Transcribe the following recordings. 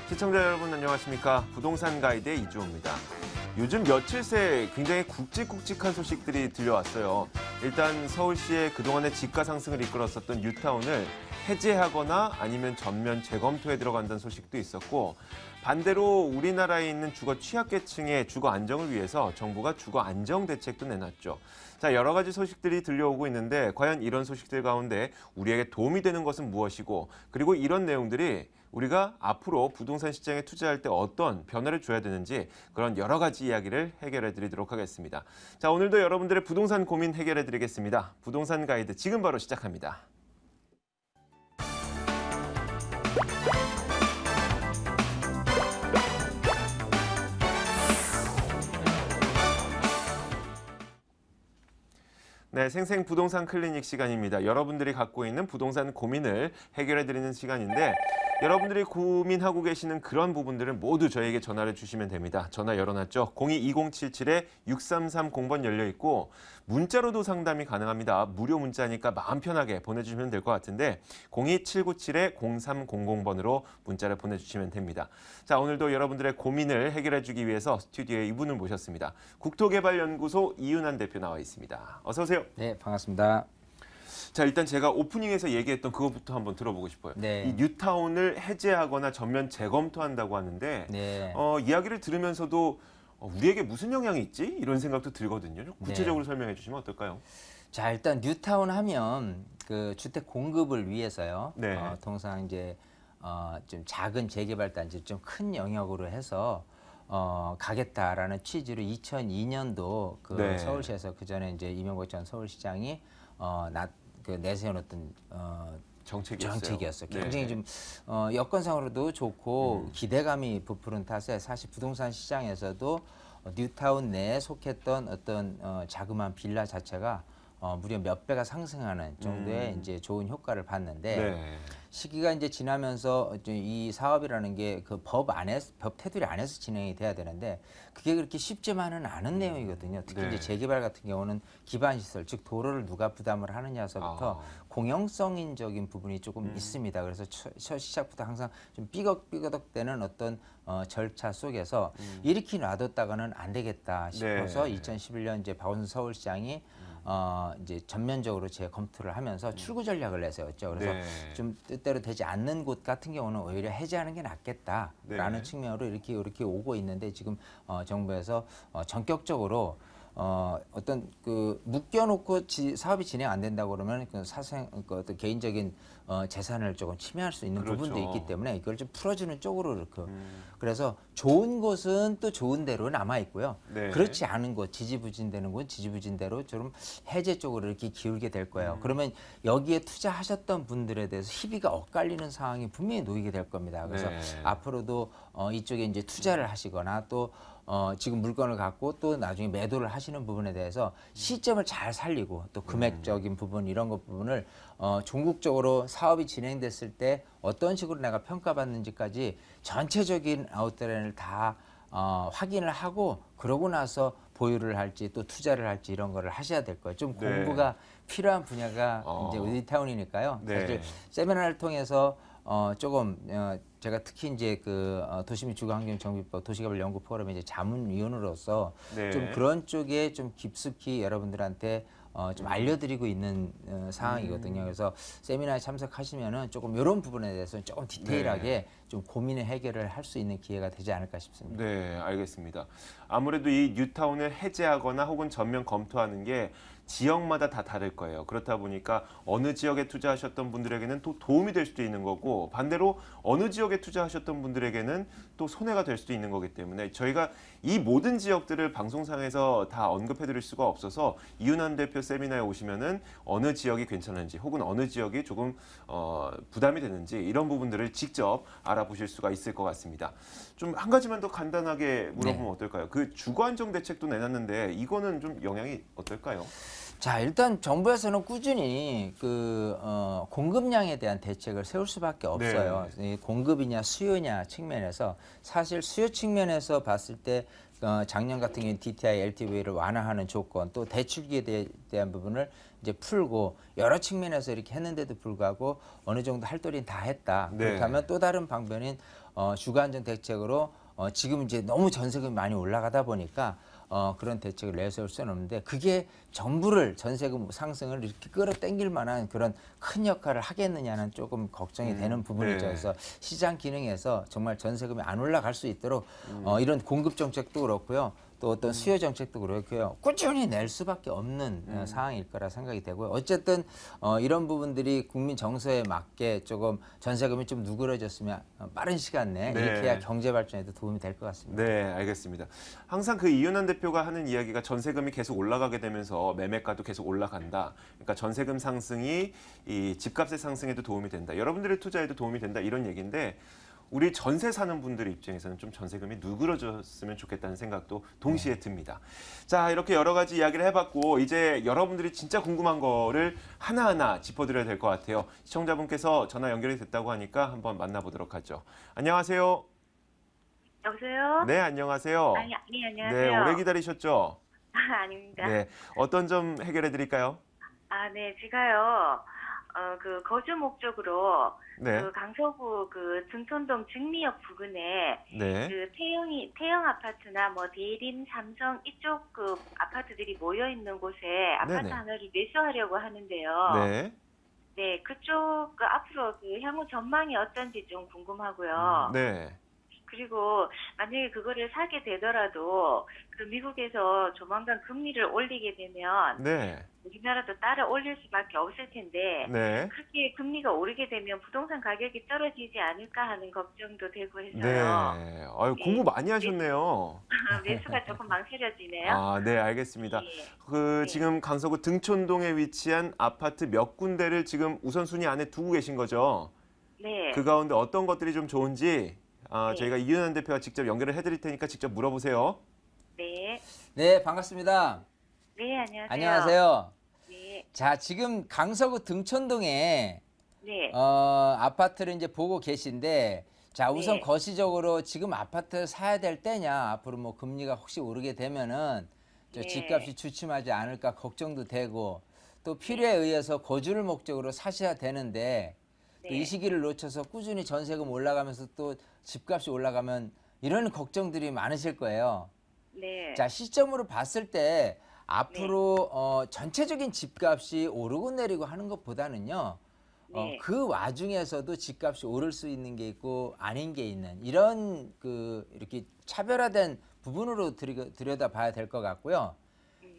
시청자 여러분 안녕하십니까? 부동산 가이드의 이주호입니다. 요즘 며칠 새 굉장히 굵직굵직한 소식들이 들려왔어요. 일단 서울시의 그동안의 집가 상승을 이끌었었던 뉴타운을 해제하거나 아니면 전면 재검토에 들어간다는 소식도 있었고, 반대로 우리나라에 있는 주거 취약계층의 주거 안정을 위해서 정부가 주거 안정 대책도 내놨죠. 자, 여러 가지 소식들이 들려오고 있는데 과연 이런 소식들 가운데 우리에게 도움이 되는 것은 무엇이고, 그리고 이런 내용들이 우리가 앞으로 부동산 시장에 투자할 때 어떤 변화를 줘야 되는지, 그런 여러 가지 이야기를 해결해 드리도록 하겠습니다. 자, 오늘도 여러분들의 부동산 고민 해결해 드리겠습니다. 부동산 가이드 지금 바로 시작합니다. 네, 생생 부동산 클리닉 시간입니다. 여러분들이 갖고 있는 부동산 고민을 해결해드리는 시간인데, 여러분들이 고민하고 계시는 그런 부분들은 모두 저에게 전화를 주시면 됩니다. 전화 열어놨죠? 02-2077-6330번 열려있고 문자로도 상담이 가능합니다. 무료 문자니까 마음 편하게 보내주시면 될 것 같은데 02-797-0300번으로 문자를 보내주시면 됩니다. 자, 오늘도 여러분들의 고민을 해결해주기 위해서 스튜디오에 이분을 모셨습니다. 국토개발연구소 이윤환 대표 나와 있습니다. 어서 오세요. 네, 반갑습니다. 자, 일단 제가 오프닝에서 얘기했던 그것부터 한번 들어보고 싶어요. 네. 이 뉴타운을 해제하거나 전면 재검토한다고 하는데 네. 이야기를 들으면서도 우리에게 무슨 영향이 있지? 이런 생각도 들거든요. 좀 구체적으로 설명해 주시면 어떨까요? 자, 일단 뉴타운 하면 그 주택 공급을 위해서요. 네. 통상 이제 좀 작은 재개발 단지 좀 큰 영역으로 해서 가겠다라는 취지로 2002년도 그 네. 서울시에서 그 전에 이제 이명박 전 서울시장이 내세워놓던 정책이었어요. 굉장히 좀 여건상으로도 좋고 기대감이 부풀은 탓에 사실 부동산 시장에서도 뉴타운 내에 속했던 어떤 자그마한 빌라 자체가 무려 몇 배가 상승하는 정도의 이제 좋은 효과를 봤는데 네. 시기가 이제 지나면서 이 사업이라는 게 그 법 테두리 안에서 진행이 돼야 되는데 그게 그렇게 쉽지만은 않은 내용이거든요. 특히 네. 이제 재개발 같은 경우는 기반 시설, 즉 도로를 누가 부담을 하느냐서부터 공영성인적인 부분이 조금 있습니다. 그래서 첫 시작부터 항상 좀 삐걱삐걱대는 어떤 절차 속에서 이렇게 놔뒀다가는 안 되겠다 싶어서 네. 2011년 이제 박원순 서울시장이 이제 전면적으로 재검토를 하면서 출구 전략을 내세웠죠. 그래서 네. 좀 뜻대로 되지 않는 곳 같은 경우는 오히려 해제하는 게 낫겠다라는 네. 측면으로 이렇게 오고 있는데 지금 정부에서 전격적으로 어떤 그 묶여놓고 사업이 진행 안 된다고 그러면 그 어떤 개인적인 재산을 조금 침해할 수 있는 그렇죠. 부분도 있기 때문에 이걸 좀 풀어주는 쪽으로 이렇게 그래서 좋은 곳은 또 좋은 대로 남아 있고요. 네. 그렇지 않은 곳, 지지부진되는 곳, 지지부진대로 좀 해제 쪽으로 이렇게 기울게 될 거예요. 그러면 여기에 투자하셨던 분들에 대해서 희비가 엇갈리는 상황이 분명히 놓이게 될 겁니다. 그래서 네. 앞으로도 이쪽에 이제 투자를 하시거나 또 지금 물건을 갖고 또 나중에 매도를 하시는 부분에 대해서 시점을 잘 살리고 또 금액적인 부분 이런 것 부분을 종국적으로 사업이 진행됐을 때 어떤 식으로 내가 평가받는지까지 전체적인 아웃라인을 다 확인을 하고 그러고 나서 보유를 할지 또 투자를 할지 이런 거를 하셔야 될 거예요. 좀 네. 공부가 필요한 분야가 이제 뉴타운이니까요. 네. 사실 세미나를 통해서 조금 제가 특히 이제 그 도시및 주거환경정비법 도시개발연구 포럼의 이제 자문위원으로서 네. 좀 그런 쪽에 좀 깊숙이 여러분들한테 좀 알려드리고 있는 상황이거든요. 그래서 세미나에 참석하시면은 조금 이런 부분에 대해서 조금 디테일하게 좀 고민의 해결을 할 수 있는 기회가 되지 않을까 싶습니다. 네, 알겠습니다. 아무래도 이 뉴타운을 해제하거나 혹은 전면 검토하는 게 지역마다 다 다를 거예요. 그렇다 보니까 어느 지역에 투자하셨던 분들에게는 또 도움이 될 수도 있는 거고, 반대로 어느 지역에 투자하셨던 분들에게는 또 손해가 될 수도 있는 거기 때문에 저희가 이 모든 지역들을 방송상에서 다 언급해 드릴 수가 없어서 이윤환 대표 세미나에 오시면은 어느 지역이 괜찮은지 혹은 어느 지역이 조금 부담이 되는지 이런 부분들을 직접 알아보실 수가 있을 것 같습니다. 좀 한 가지만 더 간단하게 물어보면 어떨까요? 그 주거 안정 대책도 내놨는데 이거는 좀 영향이 어떨까요? 자, 일단 정부에서는 꾸준히 그 공급량에 대한 대책을 세울 수밖에 없어요. 이 공급이냐 수요냐 측면에서 사실 수요 측면에서 봤을 때 작년 같은 경우는 DTI, LTV를 완화하는 조건 또 대출기에 대한 부분을 이제 풀고 여러 측면에서 이렇게 했는데도 불구하고 어느 정도 할 도리는 다 했다. 네. 그렇다면 또 다른 방면인 주거안정 대책으로 지금 이제 너무 전세금이 많이 올라가다 보니까 그런 대책을 내세울 수는 없는데 그게 전부를 전세금 상승을 이렇게 끌어당길 만한 그런 큰 역할을 하겠느냐는 조금 걱정이 되는 부분이죠. 네. 그래서 시장 기능에서 정말 전세금이 안 올라갈 수 있도록 이런 공급 정책도 그렇고요. 또 어떤 수요 정책도 그렇고요. 꾸준히 낼 수밖에 없는 상황일 거라 생각이 되고요. 어쨌든 이런 부분들이 국민 정서에 맞게 조금 전세금이 좀 누그러졌으면 빠른 시간 내에 네. 이렇게 해야 경제 발전에도 도움이 될 것 같습니다. 네, 알겠습니다. 항상 그 이윤환 대표가 하는 이야기가 전세금이 계속 올라가게 되면서 매매가도 계속 올라간다. 그러니까 전세금 상승이 이 집값의 상승에도 도움이 된다. 여러분들의 투자에도 도움이 된다. 이런 얘기인데 우리 전세 사는 분들 입장에서는 좀 전세금이 누그러졌으면 좋겠다는 생각도 동시에 듭니다. 자, 이렇게 여러 가지 이야기를 해봤고 이제 여러분들이 진짜 궁금한 거를 하나하나 짚어드려야 될 것 같아요. 시청자분께서 전화 연결이 됐다고 하니까 한번 만나보도록 하죠. 안녕하세요. 여보세요? 네, 안녕하세요. 네, 안녕하세요. 네, 오래 기다리셨죠? 아닙니다. 네, 어떤 점 해결해 드릴까요? 네, 제가요, 그 거주 목적으로 네, 그 강서구 그 등촌동 증리역 부근에 네, 그 태영 아파트나 뭐 대림, 삼성 이쪽 그 아파트들이 모여 있는 곳에 아파트 네네. 하나를 매수하려고 하는데요. 네, 네, 그쪽 그 앞으로 그 향후 전망이 어떤지 좀 궁금하고요. 네, 그리고 만약에 그거를 사게 되더라도 그 미국에서 조만간 금리를 올리게 되면 네, 우리나라도 따라 올릴 수밖에 없을 텐데 네, 그렇게 금리가 오르게 되면 부동산 가격이 떨어지지 않을까 하는 걱정도 되고 네. 해서요. 아유, 공부 많이 하셨네요. 매수가 조금 망설여지네요. 아, 네, 알겠습니다. 예. 그 네. 지금 강서구 등촌동에 위치한 아파트 몇 군데를 지금 우선순위 안에 두고 계신 거죠? 네. 그 가운데 어떤 것들이 좀 좋은지 네. 저희가 이윤환 대표가 직접 연결을 해드릴 테니까 직접 물어보세요. 네. 네, 반갑습니다. 네, 안녕하세요. 안녕하세요. 네. 자, 지금 강서구 등촌동에 네. 아파트를 이제 보고 계신데 자, 우선 네. 거시적으로 지금 아파트 사야 될 때냐, 앞으로 뭐 금리가 혹시 오르게 되면은 저 네. 집값이 주춤하지 않을까 걱정도 되고 또 필요에 의해서 거주를 목적으로 사셔야 되는데 또 네. 이 시기를 놓쳐서 꾸준히 전세금 올라가면서 또 집값이 올라가면 이런 걱정들이 많으실 거예요. 네. 자, 시점으로 봤을 때 앞으로 전체적인 집값이 오르고 내리고 하는 것보다는요. 네. 그 와중에서도 집값이 오를 수 있는 게 있고 아닌 게 있는 이런 이렇게 차별화된 부분으로 들여다봐야 될 것 같고요.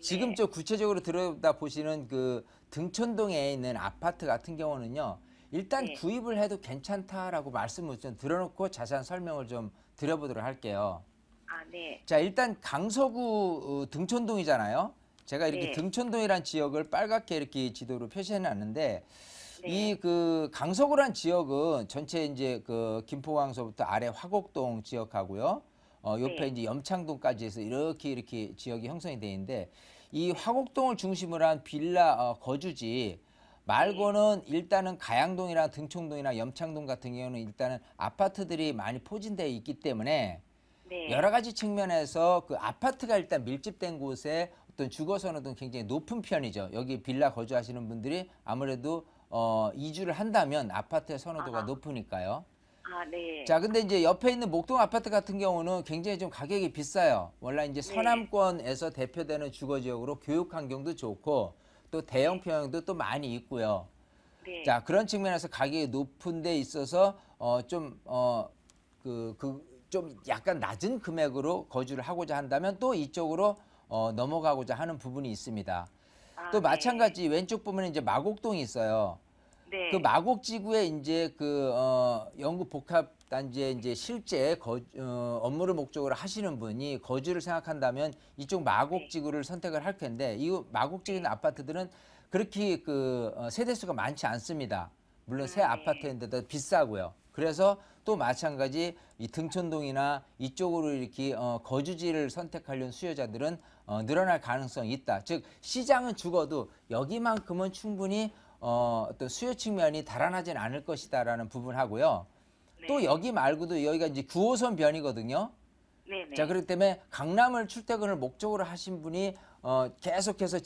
지금 저 구체적으로 들여다보시는 그 등촌동에 있는 아파트 같은 경우는요. 일단 네. 구입을 해도 괜찮다라고 말씀을 좀 드려놓고 자세한 설명을 좀 드려보도록 할게요. 네. 자, 일단 강서구 등촌동이잖아요. 제가 이렇게 네. 등촌동이란 지역을 빨갛게 이렇게 지도로 표시해 놨는데 네. 이 그 강서구란 지역은 전체 이제 그 김포광서부터 아래 화곡동 지역하고요. 옆에 네. 이제 염창동까지 해서 이렇게 지역이 형성이 돼 있는데 이 화곡동을 중심으로 한 빌라 거주지 말고는 일단은 가양동이나 등촌동이나 염창동 같은 경우는 일단은 아파트들이 많이 포진되어 있기 때문에 네. 여러 가지 측면에서 그 아파트가 일단 밀집된 곳에 어떤 주거 선호도는 굉장히 높은 편이죠. 여기 빌라 거주하시는 분들이 아무래도 이주를 한다면 아파트의 선호도가 높으니까요. 네. 자, 근데 이제 옆에 있는 목동 아파트 같은 경우는 굉장히 좀 가격이 비싸요. 원래 이제 서남권에서 대표되는 주거 지역으로 교육 환경도 좋고 또 대형 평형도 또 많이 있고요. 네. 자, 그런 측면에서 가격이 높은 데 있어서 좀 약간 낮은 금액으로 거주를 하고자 한다면 또 이쪽으로 넘어가고자 하는 부분이 있습니다. 또 네. 마찬가지 왼쪽 보면 이제 마곡동이 있어요. 네. 그 마곡지구에 이제 그 영구복합단지에 이제 실제 업무를 목적으로 하시는 분이 거주를 생각한다면 이쪽 마곡지구를 선택을 할 텐데 이 마곡지구에 있는 아파트들은 그렇게 그 세대수가 많지 않습니다. 물론 새 아파트인데도 비싸고요. 그래서 또 마찬가지 이 등촌동이나 이쪽으로 이렇게 거주지를 선택하려는 수요자들은 늘어날 가능성이 있다. 즉 시장은 죽어도 여기만큼은 충분히 어떤 수요 측면이 달아나진 않을 것이다라는 부분하고요. 네. 또 여기 말고도 여기가 이제 9호선 변이거든요. 네네. 자, 그렇기 때문에 강남을 출퇴근을 목적으로 하신 분이 계속해서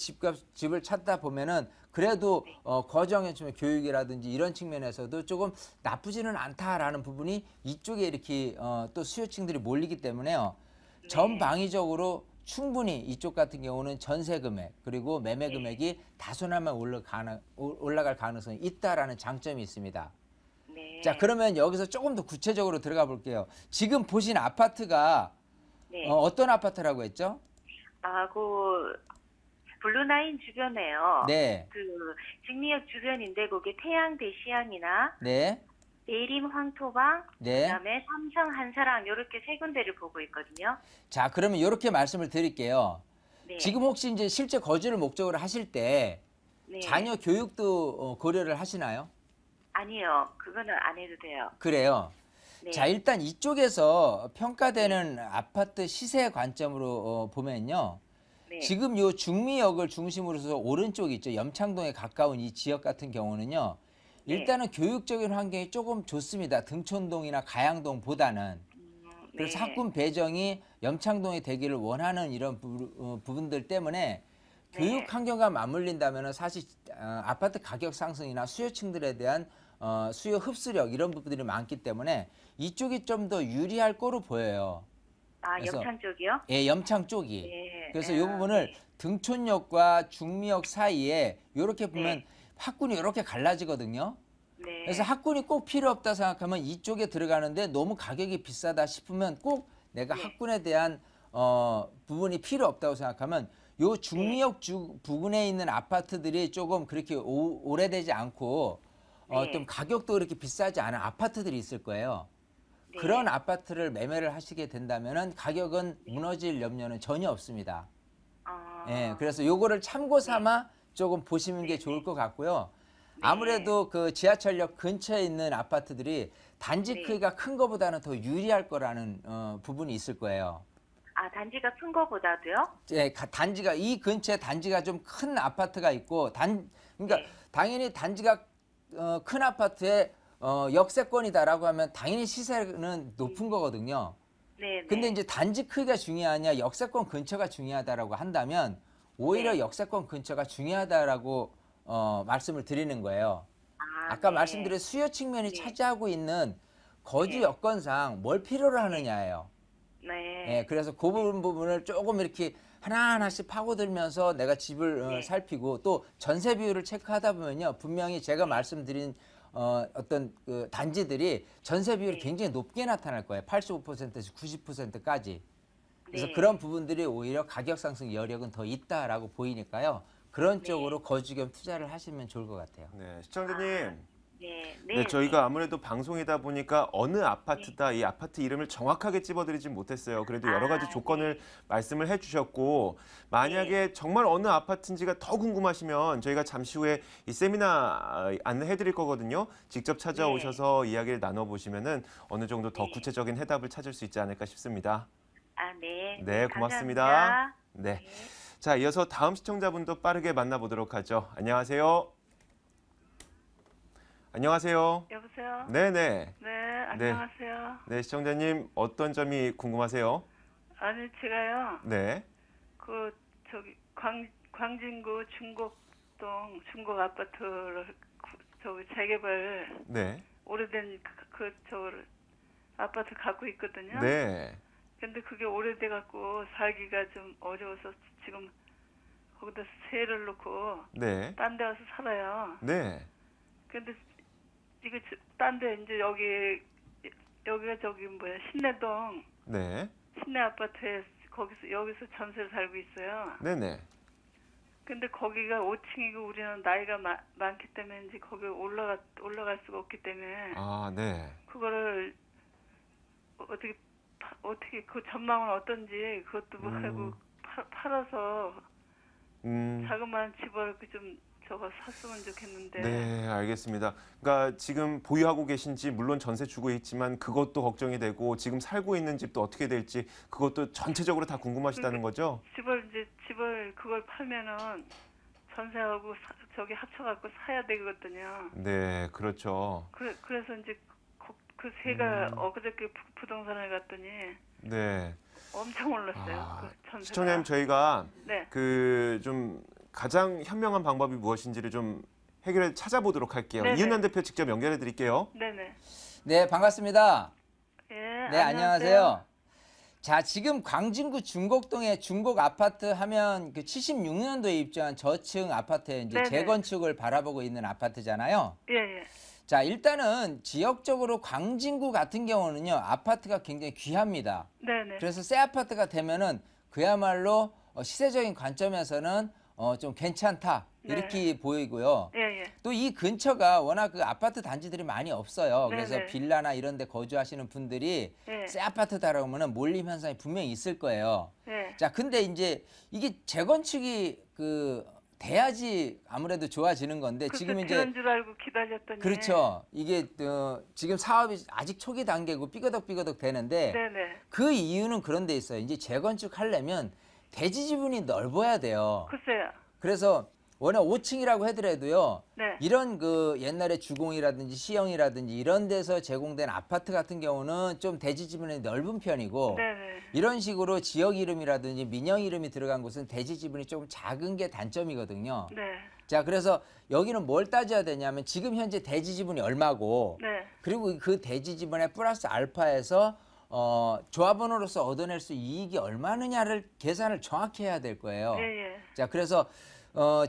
집을 찾다 보면은 그래도 거정의 교육이라든지 이런 측면에서도 조금 나쁘지는 않다라는 부분이 이쪽에 이렇게 또 수요층들이 몰리기 때문에요. 네. 전방위적으로 충분히 이쪽 같은 경우는 전세 금액 그리고 매매 네. 금액이 다소나마 올라갈 가능성이 있다라는 장점이 있습니다. 네. 자, 그러면 여기서 조금 더 구체적으로 들어가 볼게요. 지금 보신 아파트가 네. 어떤 아파트라고 했죠? 그 블루나인 주변에요. 네. 그 직미역 주변인데 거기 태양 대시양이나 네. 대림 황토방, 네. 그다음에 삼성 한사랑 이렇게 세 군데를 보고 있거든요. 자, 그러면 이렇게 말씀을 드릴게요. 네. 지금 혹시 이제 실제 거주를 목적으로 하실 때 네. 자녀 교육도 고려를 하시나요? 아니요. 그거는 안 해도 돼요. 그래요. 네. 자, 일단 이쪽에서 평가되는 아파트 시세 관점으로 보면요. 네. 지금 요 중미역을 중심으로 해서 오른쪽에 있죠. 염창동에 가까운 이 지역 같은 경우는요. 네. 일단은 교육적인 환경이 조금 좋습니다. 등촌동이나 가양동보다는. 그래서 네. 학군 배정이 염창동에 되기를 원하는 이런 부분들 때문에 교육 네. 환경과 맞물린다면 사실 아파트 가격 상승이나 수요층들에 대한 수요 흡수력 이런 부분들이 많기 때문에 이쪽이 좀 더 유리할 거로 보여요. 그래서 염창 쪽이요? 예, 염창 쪽이. 네. 그래서 이 부분을 등촌역과 중미역 사이에 이렇게 보면 네. 학군이 이렇게 갈라지거든요. 네. 그래서 학군이 꼭 필요 없다 생각하면 이쪽에 들어가는데 너무 가격이 비싸다 싶으면 꼭 내가 네. 학군에 대한 부분이 필요 없다고 생각하면 요 중미역 부근에 있는 아파트들이 조금 그렇게 오래되지 않고 네. 좀 가격도 그렇게 비싸지 않은 아파트들이 있을 거예요. 네. 그런 아파트를 매매를 하시게 된다면은 가격은 무너질 염려는 전혀 없습니다. 예, 그래서 요거를 참고 삼아 조금 보시는 게 좋을 것 같고요. 아무래도 그 지하철역 근처에 있는 아파트들이 단지 네. 크기가 큰 거보다는 더 유리할 거라는 부분이 있을 거예요. 단지가 큰 거보다도요? 예, 단지가 이 근처에 단지가 좀 큰 아파트가 있고 그러니까 네. 당연히 단지가 큰 아파트에 역세권이다라고 하면 당연히 시세는 높은 거거든요. 네. 근데 이제 단지 크기가 중요하냐 역세권 근처가 중요하다라고 한다면 오히려 네. 역세권 근처가 중요하다라고 말씀을 드리는 거예요. 아까 네. 말씀드린 수요 측면이 네. 차지하고 있는 거주 네. 여건상 뭘 필요로 하느냐예요. 네. 예, 그래서 그 부분을 조금 이렇게 하나하나씩 파고들면서 내가 집을 네. 살피고 또 전세 비율을 체크하다 보면요. 분명히 제가 말씀드린 어떤 그 단지들이 전세 비율이 네. 굉장히 높게 나타날 거예요. 85%에서 90%까지. 그래서 네. 그런 부분들이 오히려 가격 상승 여력은 더 있다라고 보이니까요. 그런 네. 쪽으로 거주 겸 투자를 하시면 좋을 것 같아요. 네, 시청자님. 네. 네, 저희가 아무래도 방송이다 보니까 어느 아파트다 이 아파트 이름을 정확하게 찝어드리진 못했어요. 그래도 여러 가지 조건을 말씀을 해주셨고 만약에 정말 어느 아파트인지가 더 궁금하시면 저희가 잠시 후에 이 세미나 안내해드릴 거거든요. 직접 찾아오셔서 이야기를 나눠보시면은 어느 정도 더 구체적인 해답을 찾을 수 있지 않을까 싶습니다. 네. 네, 고맙습니다. 감사합니다. 네. 자, 이어서 다음 시청자분도 빠르게 만나보도록 하죠. 안녕하세요. 안녕하세요. 여보세요? 네네. 네, 안녕하세요. 네, 시청자님 어떤 점이 궁금하세요? 아니, 제가요, 네. 광진구 중곡동 중곡 아파트를 재개발 네. 오래된 아파트 갖고 있거든요. 네. 근데 그게 오래돼 갖고 살기가 좀 어려워서 지금 거기다 세를 놓고 네. 딴 데 와서 살아요. 네. 근데 이거 딴 데 이제 여기가 신내동 네. 신내 아파트에 여기서 전세를 살고 있어요. 네네. 근데 거기가 5층이고 우리는 나이가 많기 때문에 이제 거기 올라갈 수가 없기 때문에 아, 네. 그거를 어떻게 그 전망은 어떤지 그것도 뭐 하고 팔아서 자그마한 집을 좀 샀으면 좋겠는데. 네, 알겠습니다. 그러니까 지금 보유하고 계신 집 물론 전세 주고 있지만 그것도 걱정이 되고 지금 살고 있는 집도 어떻게 될지 그것도 전체적으로 다 궁금하시다는 거죠? 집을 그걸 팔면은 전세하고 합쳐갖고 사야 되거든요. 네, 그렇죠. 그래서 이제 그 새가 엊그저께 부동산을 갔더니 네. 엄청 올랐어요. 그 전세가. 시청자님 저희가 네. 좀 가장 현명한 방법이 무엇인지를 좀 해결해 찾아보도록 할게요. 네네. 이은환 대표 직접 연결해 드릴게요. 네네. 네, 반갑습니다. 예. 네, 안녕하세요. 자, 지금 광진구 중곡동에 중곡 아파트 하면 그 76년도에 입주한 저층 아파트의 이제 네네. 재건축을 바라보고 있는 아파트잖아요. 예, 예. 자, 일단은 지역적으로 광진구 같은 경우는요, 아파트가 굉장히 귀합니다. 네네. 그래서 새 아파트가 되면은 그야말로 시세적인 관점에서는 좀 괜찮다 이렇게 보이고요. 예, 예. 또 이 근처가 워낙 그 아파트 단지들이 많이 없어요. 그래서 네네. 빌라나 이런 데 거주하시는 분들이 예. 새 아파트다 그러면 몰림 현상이 분명히 있을 거예요. 예. 자, 근데 이제 이게 재건축이 돼야지 아무래도 좋아지는 건데 글쎄, 지금 이제 그런 줄 알고 기다렸더니. 그렇죠. 이게 지금 사업이 아직 초기 단계고 삐거덕삐거덕 되는데 네네. 그 이유는 그런 데 있어요. 이제 재건축 하려면 대지 지분이 넓어야 돼요. 글쎄요. 그래서 워낙 5층이라고 하더라도요. 네. 이런 그 옛날에 주공이라든지 시형이라든지 이런 데서 제공된 아파트 같은 경우는 좀 대지 지분이 넓은 편이고 네네. 이런 식으로 지역 이름이라든지 민영 이름이 들어간 곳은 대지 지분이 조금 작은 게 단점이거든요. 네. 자, 그래서 여기는 뭘 따져야 되냐면 지금 현재 대지 지분이 얼마고 네. 그리고 그 대지 지분에 플러스 알파에서 조합원으로서 얻어낼 수 이익이 얼마느냐를 계산을 정확히 해야 될 거예요. 예, 예. 자, 그래서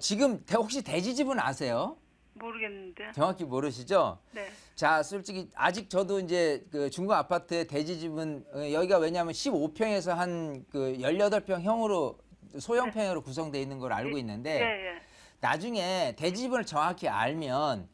지금 혹시 대지 지분 아세요? 모르겠는데. 정확히 모르시죠? 네. 자, 솔직히 아직 저도 이제 그 중고 아파트의 대지 지분 여기가 왜냐하면 15평에서 한 그 18평형으로 소형평으로 구성되어 있는 걸 알고 있는데 예, 예. 나중에 대지 지분을 정확히 알면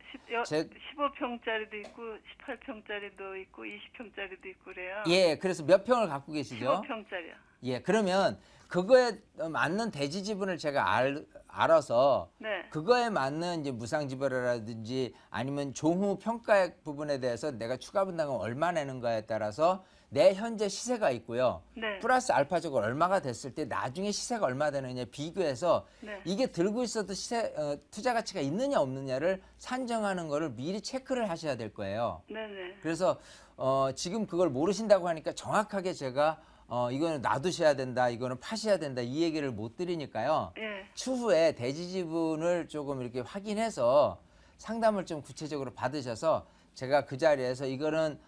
15평짜리도 있고 18평짜리도 있고 20평짜리도 있고 그래요. 예, 그래서 몇 평을 갖고 계시죠? 15평짜리요. 예, 그러면 그거에 맞는 대지 지분을 제가 알아서 네. 그거에 맞는 이제 무상지불이라든지 아니면 종후 평가액 부분에 대해서 내가 추가 분담금 얼마 내는가에 따라서 내 현재 시세가 있고요. 네. 플러스 알파적으로 얼마가 됐을 때 나중에 시세가 얼마 되느냐 비교해서 네. 이게 들고 있어도 투자 가치가 있느냐 없느냐를 산정하는 거를 미리 체크를 하셔야 될 거예요. 네네. 그래서 지금 그걸 모르신다고 하니까 정확하게 제가 이거는 놔두셔야 된다, 이거는 파셔야 된다 이 얘기를 못 드리니까요. 예. 추후에 대지 지분을 조금 이렇게 확인해서 상담을 좀 구체적으로 받으셔서 제가 그 자리에서 이거는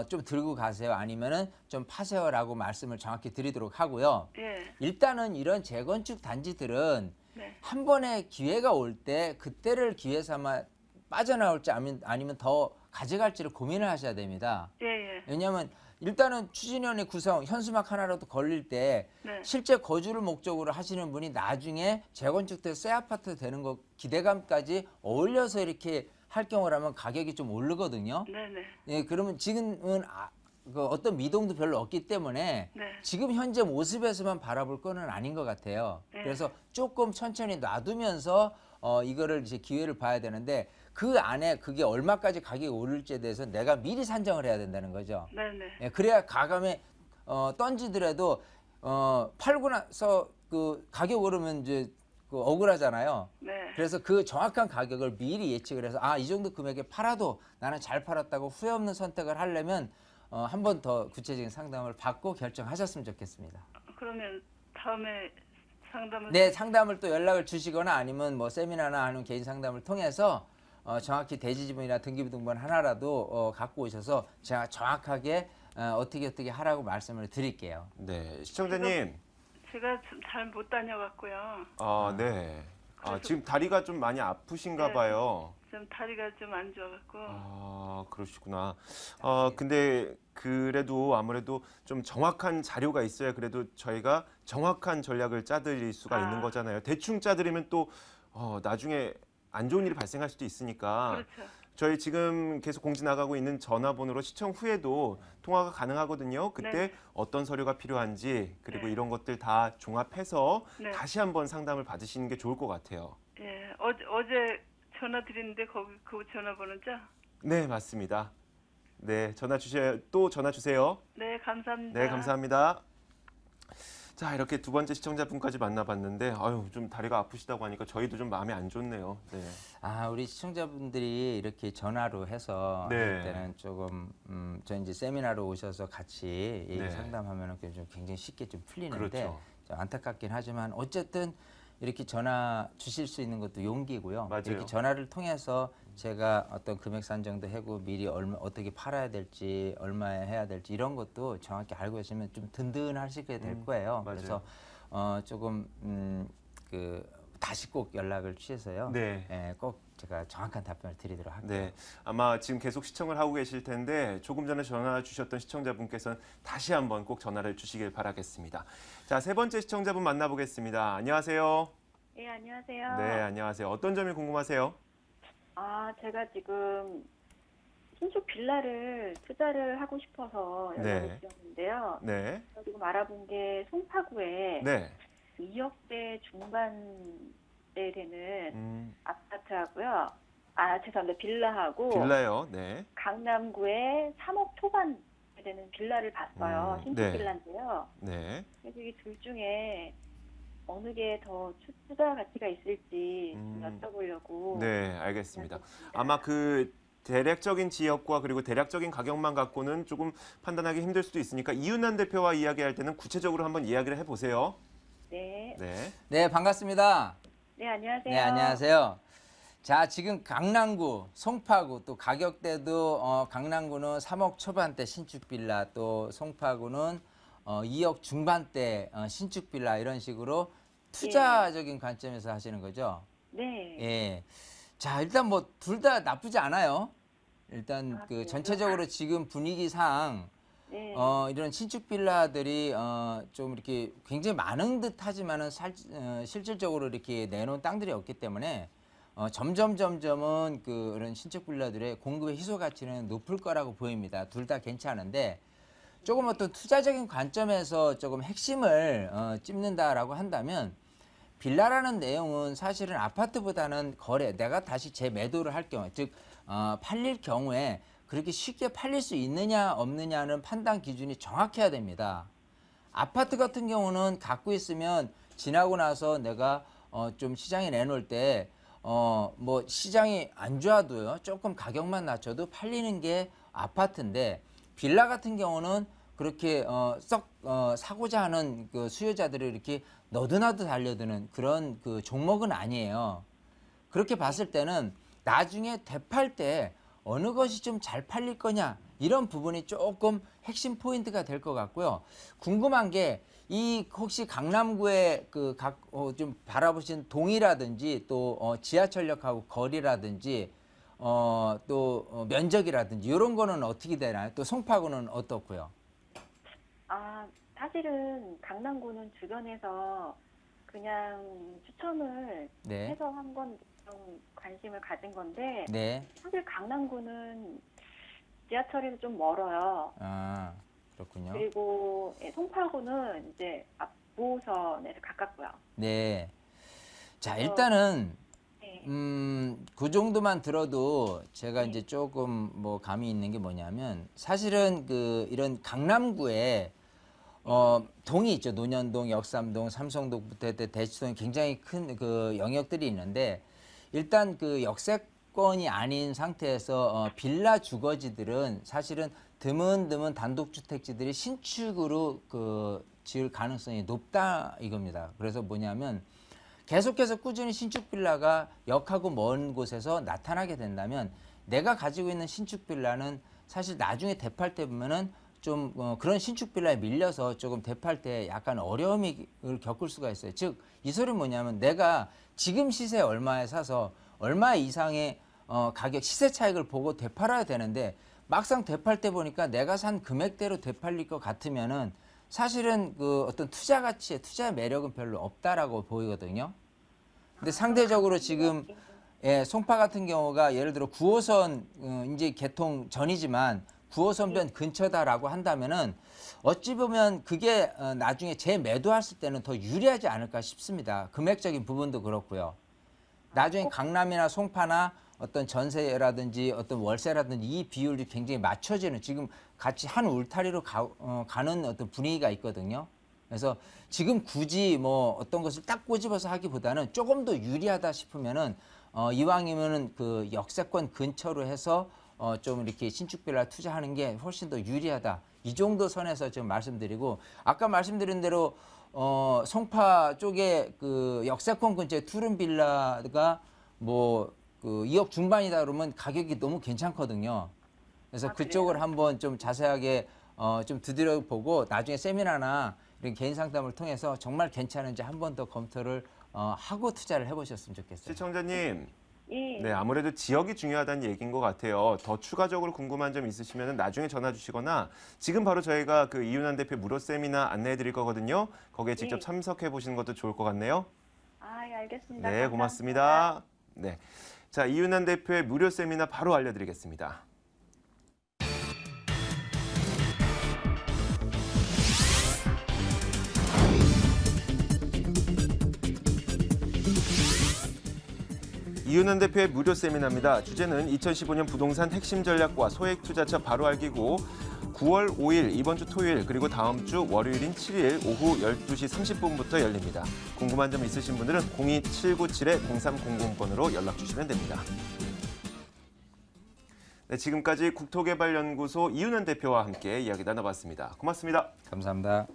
좀 들고 가세요 아니면은 좀 파세요라고 말씀을 정확히 드리도록 하고요. 예. 일단은 이런 재건축 단지들은 네. 한 번에 기회가 올 때 그때를 기회 삼아 빠져나올지 아니면 더 가져갈지를 고민을 하셔야 됩니다. 예, 예. 왜냐하면 일단은 추진위원회 구성 현수막 하나라도 걸릴 때 네. 실제 거주를 목적으로 하시는 분이 나중에 재건축 때 새 아파트 되는 거 기대감까지 어울려서 이렇게 할 경우라면 가격이 좀 오르거든요. 네네. 예, 그러면 지금은 그 어떤 미동도 별로 없기 때문에 네. 지금 현재 모습에서만 바라볼 거는 아닌 것 같아요. 네. 그래서 조금 천천히 놔두면서 이거를 이제 기회를 봐야 되는데 그 안에 그게 얼마까지 가격이 오를지에 대해서 내가 미리 산정을 해야 된다는 거죠. 네네. 예, 그래야 가감에 던지더라도 팔고 나서 그 가격 오르면 이제 그 억울하잖아요. 네. 그래서 그 정확한 가격을 미리 예측을 해서 이 정도 금액에 팔아도 나는 잘 팔았다고 후회 없는 선택을 하려면 한 번 더 구체적인 상담을 받고 결정하셨으면 좋겠습니다. 그러면 다음에 상담을. 네, 상담을 또 연락을 주시거나 아니면 뭐 세미나나 아니면 개인 상담을 통해서 정확히 대지 지분이나 등기부등본 하나라도 갖고 오셔서 제가 정확하게 어떻게 하라고 말씀을 드릴게요. 네, 시청자님. 제가 좀 잘 못 다녀갔고요. 네. 그래서- 지금 다리가 좀 많이 아프신가 네. 봐요. 좀 다리가 좀 안 좋아갖고. 그러시구나. 근데 그래도 아무래도 좀 정확한 자료가 있어야 그래도 저희가 정확한 전략을 짜드릴 수가 있는 거잖아요. 대충 짜드리면 또 나중에 안 좋은 일이 발생할 수도 있으니까 그렇죠. 저희 지금 계속 공지 나가고 있는 전화번호로 시청 후에도 통화가 가능하거든요. 그때 네. 어떤 서류가 필요한지 그리고 네. 이런 것들 다 종합해서 네. 다시 한번 상담을 받으시는 게 좋을 것 같아요. 예. 어제 전화 드렸는데 거기 그 전화번호죠? 네, 맞습니다. 네, 또 전화 주세요. 네, 감사합니다. 네, 감사합니다. 자, 이렇게 두 번째 시청자분까지 만나봤는데 좀 다리가 아프시다고 하니까 저희도 좀 마음이 안 좋네요. 네. 우리 시청자분들이 이렇게 전화로 해서 네. 할 때는 조금 저 이제 세미나로 오셔서 같이 얘기 네. 상담하면은 좀 굉장히 쉽게 좀 풀리는데 그렇죠. 좀 안타깝긴 하지만 어쨌든 이렇게 전화 주실 수 있는 것도 용기고요. 맞아요. 이렇게 전화를 통해서 제가 어떤 금액 산정도 하고 미리 어떻게 팔아야 될지 얼마에 해야 될지 이런 것도 정확히 알고 계시면 좀 든든하시게 될 거예요. 맞아요. 그래서 조금 다시 꼭 연락을 취해서요. 네. 예, 꼭 제가 정확한 답변을 드리도록 할게요. 네, 아마 지금 계속 시청을 하고 계실 텐데 조금 전에 전화 주셨던 시청자분께서는 다시 한번 꼭 전화를 주시길 바라겠습니다. 자, 세 번째 시청자분 만나보겠습니다. 안녕하세요. 네, 안녕하세요. 네, 안녕하세요. 어떤 점이 궁금하세요? 제가 지금 신축 빌라를 투자를 하고 싶어서 연락을 네. 드렸는데요. 네, 제가 지금 알아본 게 송파구에 네, 2억대 중반대 되는 음, 아파트하고요. 죄송합니다. 빌라하고 빌라요. 네, 강남구에 3억 초반대 되는 빌라를 봤어요. 신축 네. 빌라인데요. 네, 그래서 이 둘 중에 어느 게 더 투자 가치가 있을지 좀 여쭤보려고. 네, 알겠습니다. 연락드렸습니다. 아마 그 대략적인 지역과 그리고 대략적인 가격만 갖고는 조금 판단하기 힘들 수도 있으니까 이윤난 대표와 이야기할 때는 구체적으로 한번 이야기를 해보세요. 네. 네, 네, 반갑습니다. 네, 안녕하세요. 네, 안녕하세요. 자, 지금 강남구, 송파구 또 가격대도 강남구는 3억 초반대 신축 빌라, 또 송파구는 2억 중반대 신축 빌라 이런 식으로 투자적인 관점에서 하시는 거죠. 네. 예. 자, 일단 뭐 둘 다 나쁘지 않아요. 일단 그래요? 전체적으로 지금 분위기상 네. 이런 신축 빌라들이 좀 이렇게 굉장히 많은 듯 하지만은 실질적으로 이렇게 내놓은 땅들이 없기 때문에 점점은 그런 신축 빌라들의 공급의 희소 가치는 높을 거라고 보입니다. 둘 다 괜찮은데 조금 어떤 투자적인 관점에서 조금 핵심을 찝는다라고 한다면 빌라라는 내용은 사실은 아파트보다는 내가 다시 재매도를 할 경우, 즉 팔릴 경우에 그렇게 쉽게 팔릴 수 있느냐 없느냐는 판단 기준이 정확해야 됩니다. 아파트 같은 경우는 갖고 있으면 지나고 나서 내가 좀 시장에 내놓을 때 뭐 시장이 안 좋아도요 조금 가격만 낮춰도 팔리는 게 아파트인데 빌라 같은 경우는 그렇게 사고자 하는 그 수요자들을 이렇게 너드나드 달려드는 그런 그 종목은 아니에요. 그렇게 봤을 때는 나중에 되팔 때 어느 것이 좀 잘 팔릴 거냐 이런 부분이 조금 핵심 포인트가 될 것 같고요. 궁금한 게 혹시 강남구의 좀 바라보신 동이라든지 또 지하철역하고 거리라든지 또 면적이라든지 이런 거는 어떻게 되나요? 또 송파구는 어떻고요? 사실은 강남구는 주변에서 그냥 추첨을 네. 해서 한 건 좀 관심을 가진 건데 네. 사실 강남구는 지하철에서 좀 멀어요. 그렇군요. 그리고 송파구는 이제 5호선에서 가깝고요. 네. 자, 일단은 네. 그 정도만 들어도 제가 이제 조금 뭐 감이 있는 게 뭐냐면 사실은 이런 강남구에 동이 있죠. 논현동, 역삼동, 삼성동부터 대치동 굉장히 큰 그 영역들이 있는데 일단 그 역세권이 아닌 상태에서 빌라 주거지들은 사실은 드문 단독주택지들이 신축으로 지을 가능성이 높다 이겁니다. 그래서 뭐냐면 계속해서 꾸준히 신축 빌라가 역하고 먼 곳에서 나타나게 된다면 내가 가지고 있는 신축 빌라는 사실 나중에 되팔 때 보면은 좀 그런 신축 빌라에 밀려서 조금 되팔 때 약간 어려움을 겪을 수가 있어요. 즉 이 소리는 뭐냐면 내가 지금 시세 얼마에 사서 얼마 이상의 가격 시세 차익을 보고 되팔아야 되는데 막상 되팔 때 보니까 내가 산 금액대로 되팔릴 것 같으면은 사실은 어떤 투자 가치에 투자의 매력은 별로 없다라고 보이거든요. 근데 상대적으로 지금 송파 같은 경우가 예를 들어 9호선 이제 개통 전이지만 9호선변 근처다라고 한다면은 어찌 보면 그게 나중에 재매도했을 때는 더 유리하지 않을까 싶습니다. 금액적인 부분도 그렇고요. 나중에 강남이나 송파나 어떤 전세라든지 어떤 월세라든지 이 비율이 굉장히 맞춰지는 지금 같이 한 울타리로 가는 어떤 분위기가 있거든요. 그래서 지금 굳이 뭐 어떤 것을 딱 꼬집어서 하기보다는 조금 더 유리하다 싶으면은 이왕이면은 그 역세권 근처로 해서 좀 이렇게 신축 빌라 투자하는 게 훨씬 더 유리하다. 이 정도 선에서 지금 말씀드리고 아까 말씀드린 대로 송파 쪽에 그 역세권 근처에 투룸 빌라가 뭐 그 2억 중반이다 그러면 가격이 너무 괜찮거든요. 그래서 그쪽을 한번 좀 자세하게 좀 두드려 보고 나중에 세미나나 이런 개인 상담을 통해서 정말 괜찮은지 한 번 더 검토를 하고 투자를 해보셨으면 좋겠어요. 시청자님. 예. 네, 아무래도 지역이 중요하다는 얘기인 것 같아요. 더 추가적으로 궁금한 점 있으시면 나중에 전화 주시거나 지금 바로 저희가 그 이윤환 대표 무료 세미나 안내해 드릴 거거든요. 거기에 직접 네. 참석해 보시는 것도 좋을 것 같네요. 아, 예, 알겠습니다. 네, 고맙습니다. 네, 자, 이윤환 대표의 무료 세미나 바로 알려드리겠습니다. 이윤환 대표의 무료 세미나입니다. 주제는 2015년 부동산 핵심 전략과 소액 투자처 바로 알기고 9월 5일 이번 주 토요일 그리고 다음 주 월요일인 7일 오후 12시 30분부터 열립니다. 궁금한 점 있으신 분들은 02797-0300번으로 연락 주시면 됩니다. 네, 지금까지 국토개발연구소 이윤환 대표와 함께 이야기 나눠봤습니다. 고맙습니다. 감사합니다.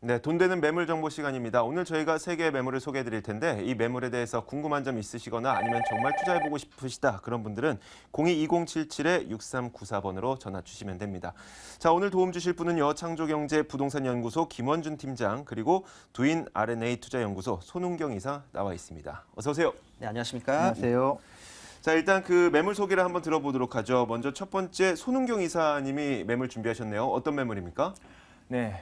네, 돈 되는 매물 정보 시간입니다. 오늘 저희가 3개의 매물을 소개해 드릴 텐데 이 매물에 대해서 궁금한 점 있으시거나 아니면 정말 투자해보고 싶으시다 그런 분들은 02-2077-6394번으로 전화 주시면 됩니다. 자, 오늘 도움 주실 분은요. 창조경제 부동산연구소 김원준 팀장 그리고 두인 R&A 투자연구소 손은경 이사 나와 있습니다. 어서 오세요. 네, 안녕하십니까? 안녕하세요. 자, 일단 그 매물 소개를 한번 들어보도록 하죠. 먼저 첫 번째 손은경 이사님이 매물 준비하셨네요. 어떤 매물입니까? 네,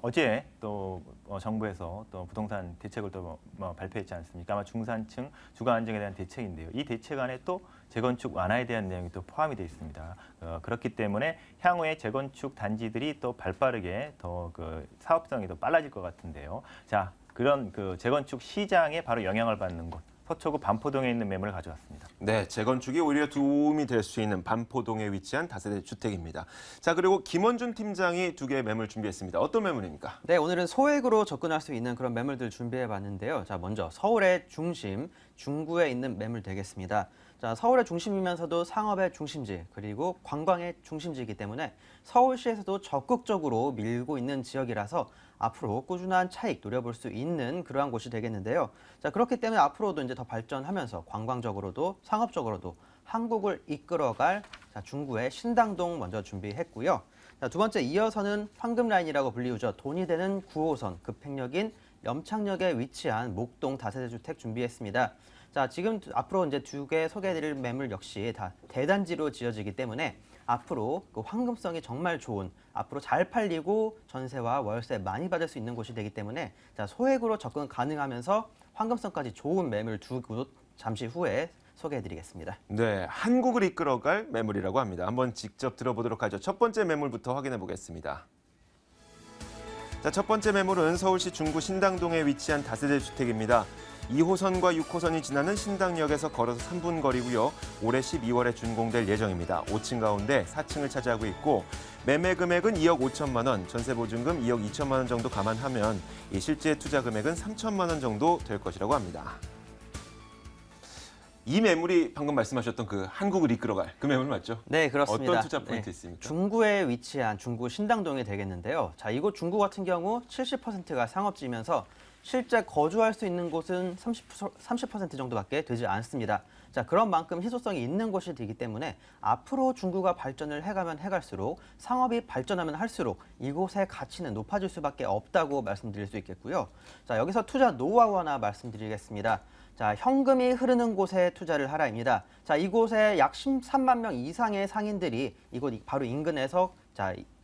어제 또 정부에서 또 부동산 대책을 또 발표했지 않습니까? 아마 중산층 주거 안정에 대한 대책인데요. 이 대책 안에 또 재건축 완화에 대한 내용이 또 포함이 되어 있습니다. 그렇기 때문에 향후에 재건축 단지들이 또 발빠르게 더 사업성이 더 빨라질 것 같은데요. 자, 그런 재건축 시장에 바로 영향을 받는 곳. 서초구 반포동에 있는 매물을 가져왔습니다. 네, 재건축이 오히려 도움이 될 수 있는 반포동에 위치한 다세대 주택입니다. 자, 그리고 김원준 팀장이 2개의 매물 준비했습니다. 어떤 매물입니까? 네, 오늘은 소액으로 접근할 수 있는 그런 매물들 준비해봤는데요. 자, 먼저 서울의 중심, 중구에 있는 매물 되겠습니다. 자, 서울의 중심이면서도 상업의 중심지, 그리고 관광의 중심지이기 때문에 서울시에서도 적극적으로 밀고 있는 지역이라서 앞으로 꾸준한 차익 노려볼 수 있는 그러한 곳이 되겠는데요. 자, 그렇기 때문에 앞으로도 이제 더 발전하면서 관광적으로도 상업적으로도 한국을 이끌어갈 중구의 신당동 먼저 준비했고요. 자, 두 번째 이어서는 황금라인이라고 불리우죠. 돈이 되는 9호선 급행역인 염창역에 위치한 목동 다세대 주택 준비했습니다. 자, 지금 앞으로 이제 2개 소개해드릴 매물 역시 다 대단지로 지어지기 때문에 앞으로 그 황금성이 정말 좋은, 앞으로 잘 팔리고 전세와 월세 많이 받을 수 있는 곳이 되기 때문에 자, 소액으로 접근 가능하면서 황금성까지 좋은 매물 2곳 잠시 후에 소개해드리겠습니다. 네, 한국을 이끌어갈 매물이라고 합니다. 한번 직접 들어보도록 하죠. 첫 번째 매물부터 확인해 보겠습니다. 자, 첫 번째 매물은 서울시 중구 신당동에 위치한 다세대 주택입니다. 2호선과 6호선이 지나는 신당역에서 걸어서 3분 거리고요. 올해 12월에 준공될 예정입니다. 5층 가운데 4층을 차지하고 있고 매매 금액은 2억 5천만 원, 전세 보증금 2억 2천만 원 정도 감안하면 이 실제 투자 금액은 3천만 원 정도 될 것이라고 합니다. 이 매물이 방금 말씀하셨던 그 한국을 이끌어갈 그 매물 맞죠? 네, 그렇습니다. 어떤 투자 포인트 네. 있습니까? 중구에 위치한 중구 신당동이 되겠는데요. 자, 이곳 중구 같은 경우 70%가 상업지면서 실제 거주할 수 있는 곳은 30% 정도밖에 되지 않습니다. 자, 그런 만큼 희소성이 있는 곳이 되기 때문에 앞으로 중구가 발전을 해가면 해갈수록 상업이 발전하면 할수록 이곳의 가치는 높아질 수밖에 없다고 말씀드릴 수 있겠고요. 자, 여기서 투자 노하우 하나 말씀드리겠습니다. 자, 현금이 흐르는 곳에 투자를 하라입니다. 자, 이곳에 약 13만 명 이상의 상인들이 이곳 바로 인근에서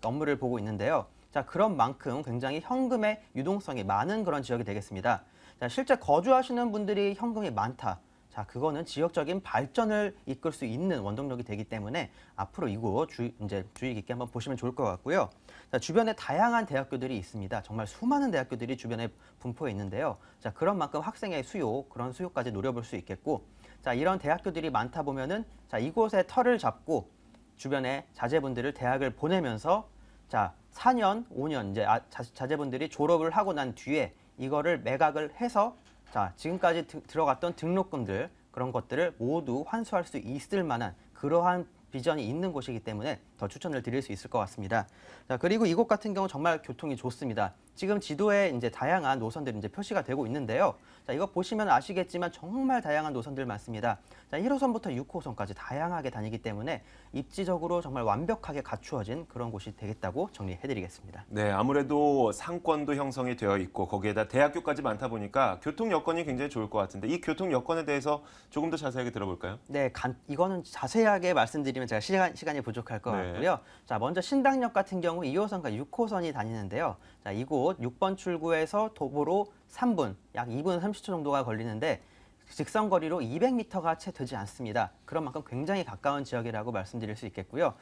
업무를 보고 있는데요. 자, 그런 만큼 굉장히 현금의 유동성이 많은 그런 지역이 되겠습니다. 자, 실제 거주하시는 분들이 현금이 많다. 자, 그거는 지역적인 발전을 이끌 수 있는 원동력이 되기 때문에 앞으로 이곳 주의 깊게 한번 보시면 좋을 것 같고요. 자, 주변에 다양한 대학교들이 있습니다. 정말 수많은 대학교들이 주변에 분포해 있는데요. 자, 그런 만큼 학생의 수요, 그런 수요까지 노려볼 수 있겠고, 자, 이런 대학교들이 많다 보면은 자, 이곳에 터를 잡고 주변에 자제분들을 대학을 보내면서 자, 4년, 5년 이제 자제분들이 졸업을 하고 난 뒤에 이거를 매각을 해서 자, 지금까지 들어갔던 등록금들 그런 것들을 모두 환수할 수 있을 만한 그러한 비전이 있는 곳이기 때문에 더 추천을 드릴 수 있을 것 같습니다. 자, 그리고 이곳 같은 경우 정말 교통이 좋습니다. 지금 지도에 이제 다양한 노선들이 이제 표시가 되고 있는데요. 자, 이거 보시면 아시겠지만 정말 다양한 노선들 많습니다. 자, 1호선부터 6호선까지 다양하게 다니기 때문에 입지적으로 정말 완벽하게 갖추어진 그런 곳이 되겠다고 정리해드리겠습니다. 네, 아무래도 상권도 형성이 되어 있고 거기에다 대학교까지 많다 보니까 교통 여건이 굉장히 좋을 것 같은데 이 교통 여건에 대해서 조금 더 자세하게 들어볼까요? 네, 이거는 자세하게 말씀드리면 제가 시간이 부족할 것 네. 같고요. 자, 먼저 신당역 같은 경우 2호선과 6호선이 다니는데요. 자, 이곳 6번 출구에서 도보로 3분, 약 2분 30초 정도가 걸리는데 직선 거리로 200m가 채 되지 않습니다. 그런 만큼 굉장히 가까운 지역이라고 말씀드릴 수 있겠고요.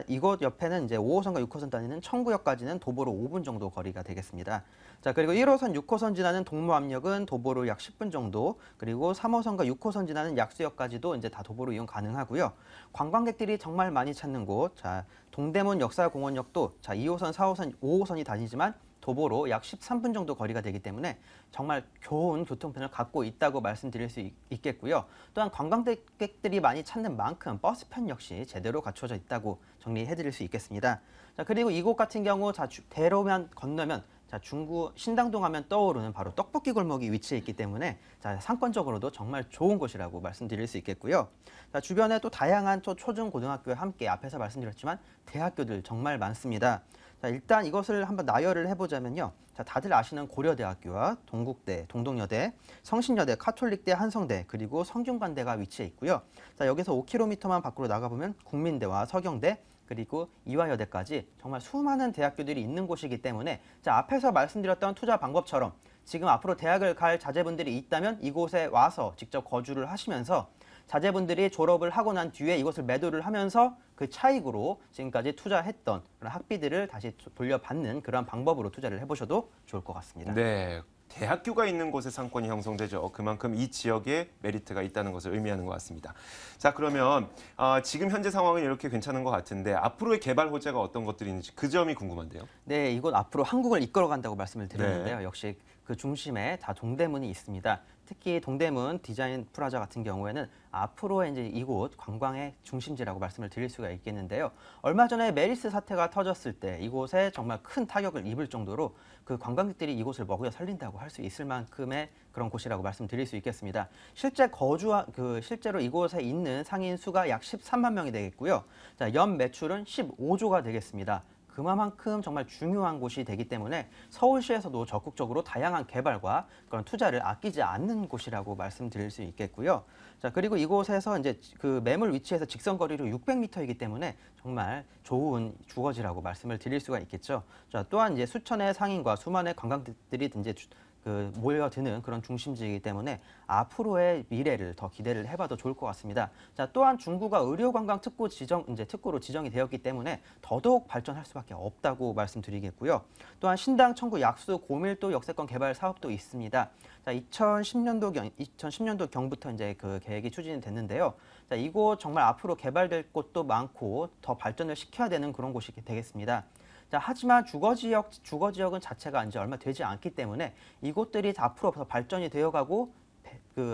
이곳 옆에는 이제 5호선과 6호선 다니는 청구역까지는 도보로 5분 정도 거리가 되겠습니다. 자, 그리고 1호선, 6호선 지나는 동무암역은 도보로 약 10분 정도, 그리고 3호선과 6호선 지나는 약수역까지도 이제 다 도보로 이용 가능하고요. 관광객들이 정말 많이 찾는 곳, 자, 동대문 역사공원역도 자, 2호선, 4호선, 5호선이 다니지만 도보로 약 13분 정도 거리가 되기 때문에 정말 좋은 교통편을 갖고 있다고 말씀드릴 수 있겠고요. 또한 관광객들이 많이 찾는 만큼 버스편 역시 제대로 갖춰져 있다고 정리해드릴 수 있겠습니다. 자, 그리고 이곳 같은 경우 대로만 건너면 자, 중구 신당동 하면 떠오르는 바로 떡볶이 골목이 위치해 있기 때문에 자, 상권적으로도 정말 좋은 곳이라고 말씀드릴 수 있겠고요. 자, 주변에 또 다양한 초중 고등학교와 함께 앞에서 말씀드렸지만 대학교들 정말 많습니다. 자, 일단 이것을 한번 나열을 해보자면요. 자, 다들 아시는 고려대학교와 동국대, 동덕여대, 성신여대, 카톨릭대, 한성대, 그리고 성균관대가 위치해 있고요. 자, 여기서 5km만 밖으로 나가보면 국민대와 서경대, 그리고 이화여대까지 정말 수많은 대학교들이 있는 곳이기 때문에 자, 앞에서 말씀드렸던 투자 방법처럼 지금 앞으로 대학을 갈 자제분들이 있다면 이곳에 와서 직접 거주를 하시면서 자제분들이 졸업을 하고 난 뒤에 이것을 매도를 하면서 그 차익으로 지금까지 투자했던 그런 학비들을 다시 돌려받는 그런 방법으로 투자를 해보셔도 좋을 것 같습니다. 네, 대학교가 있는 곳에 상권이 형성되죠. 그만큼 이 지역에 메리트가 있다는 것을 의미하는 것 같습니다. 자, 그러면 지금 현재 상황은 이렇게 괜찮은 것 같은데 앞으로의 개발 호재가 어떤 것들이 있는지 그 점이 궁금한데요. 네, 이곳 앞으로 한국을 이끌어간다고 말씀을 드렸는데요. 네. 역시 그 중심에 다 동대문이 있습니다. 특히 동대문 디자인 프라자 같은 경우에는 앞으로 이제 이곳 관광의 중심지라고 말씀을 드릴 수가 있겠는데요. 얼마 전에 메리스 사태가 터졌을 때 이곳에 정말 큰 타격을 입을 정도로 그 관광객들이 이곳을 먹여 살린다고 할 수 있을 만큼의 그런 곳이라고 말씀드릴 수 있겠습니다. 실제로 이곳에 있는 상인 수가 약 13만 명이 되겠고요. 자, 연 매출은 15조가 되겠습니다. 그만큼 정말 중요한 곳이 되기 때문에 서울시에서도 적극적으로 다양한 개발과 그런 투자를 아끼지 않는 곳이라고 말씀드릴 수 있겠고요. 자, 그리고 이곳에서 이제 그 매물 위치에서 직선 거리로 600m이기 때문에 정말 좋은 주거지라고 말씀을 드릴 수가 있겠죠. 자, 또한 이제 수천의 상인과 수많은 관광객들이 이제 모여드는 그런 중심지이기 때문에 앞으로의 미래를 더 기대를 해봐도 좋을 것 같습니다. 자, 또한 중구가 의료관광 특구로 지정이 되었기 때문에 더더욱 발전할 수밖에 없다고 말씀드리겠고요. 또한 신당, 청구, 약수, 고밀도 역세권 개발 사업도 있습니다. 자, 2010년도 경부터 이제 그 계획이 추진이 됐는데요. 자, 이곳 정말 앞으로 개발될 곳도 많고 더 발전을 시켜야 되는 그런 곳이 되겠습니다. 자, 하지만 주거지역은 자체가 이제 얼마 되지 않기 때문에 이곳들이 앞으로 더 발전이 되어가고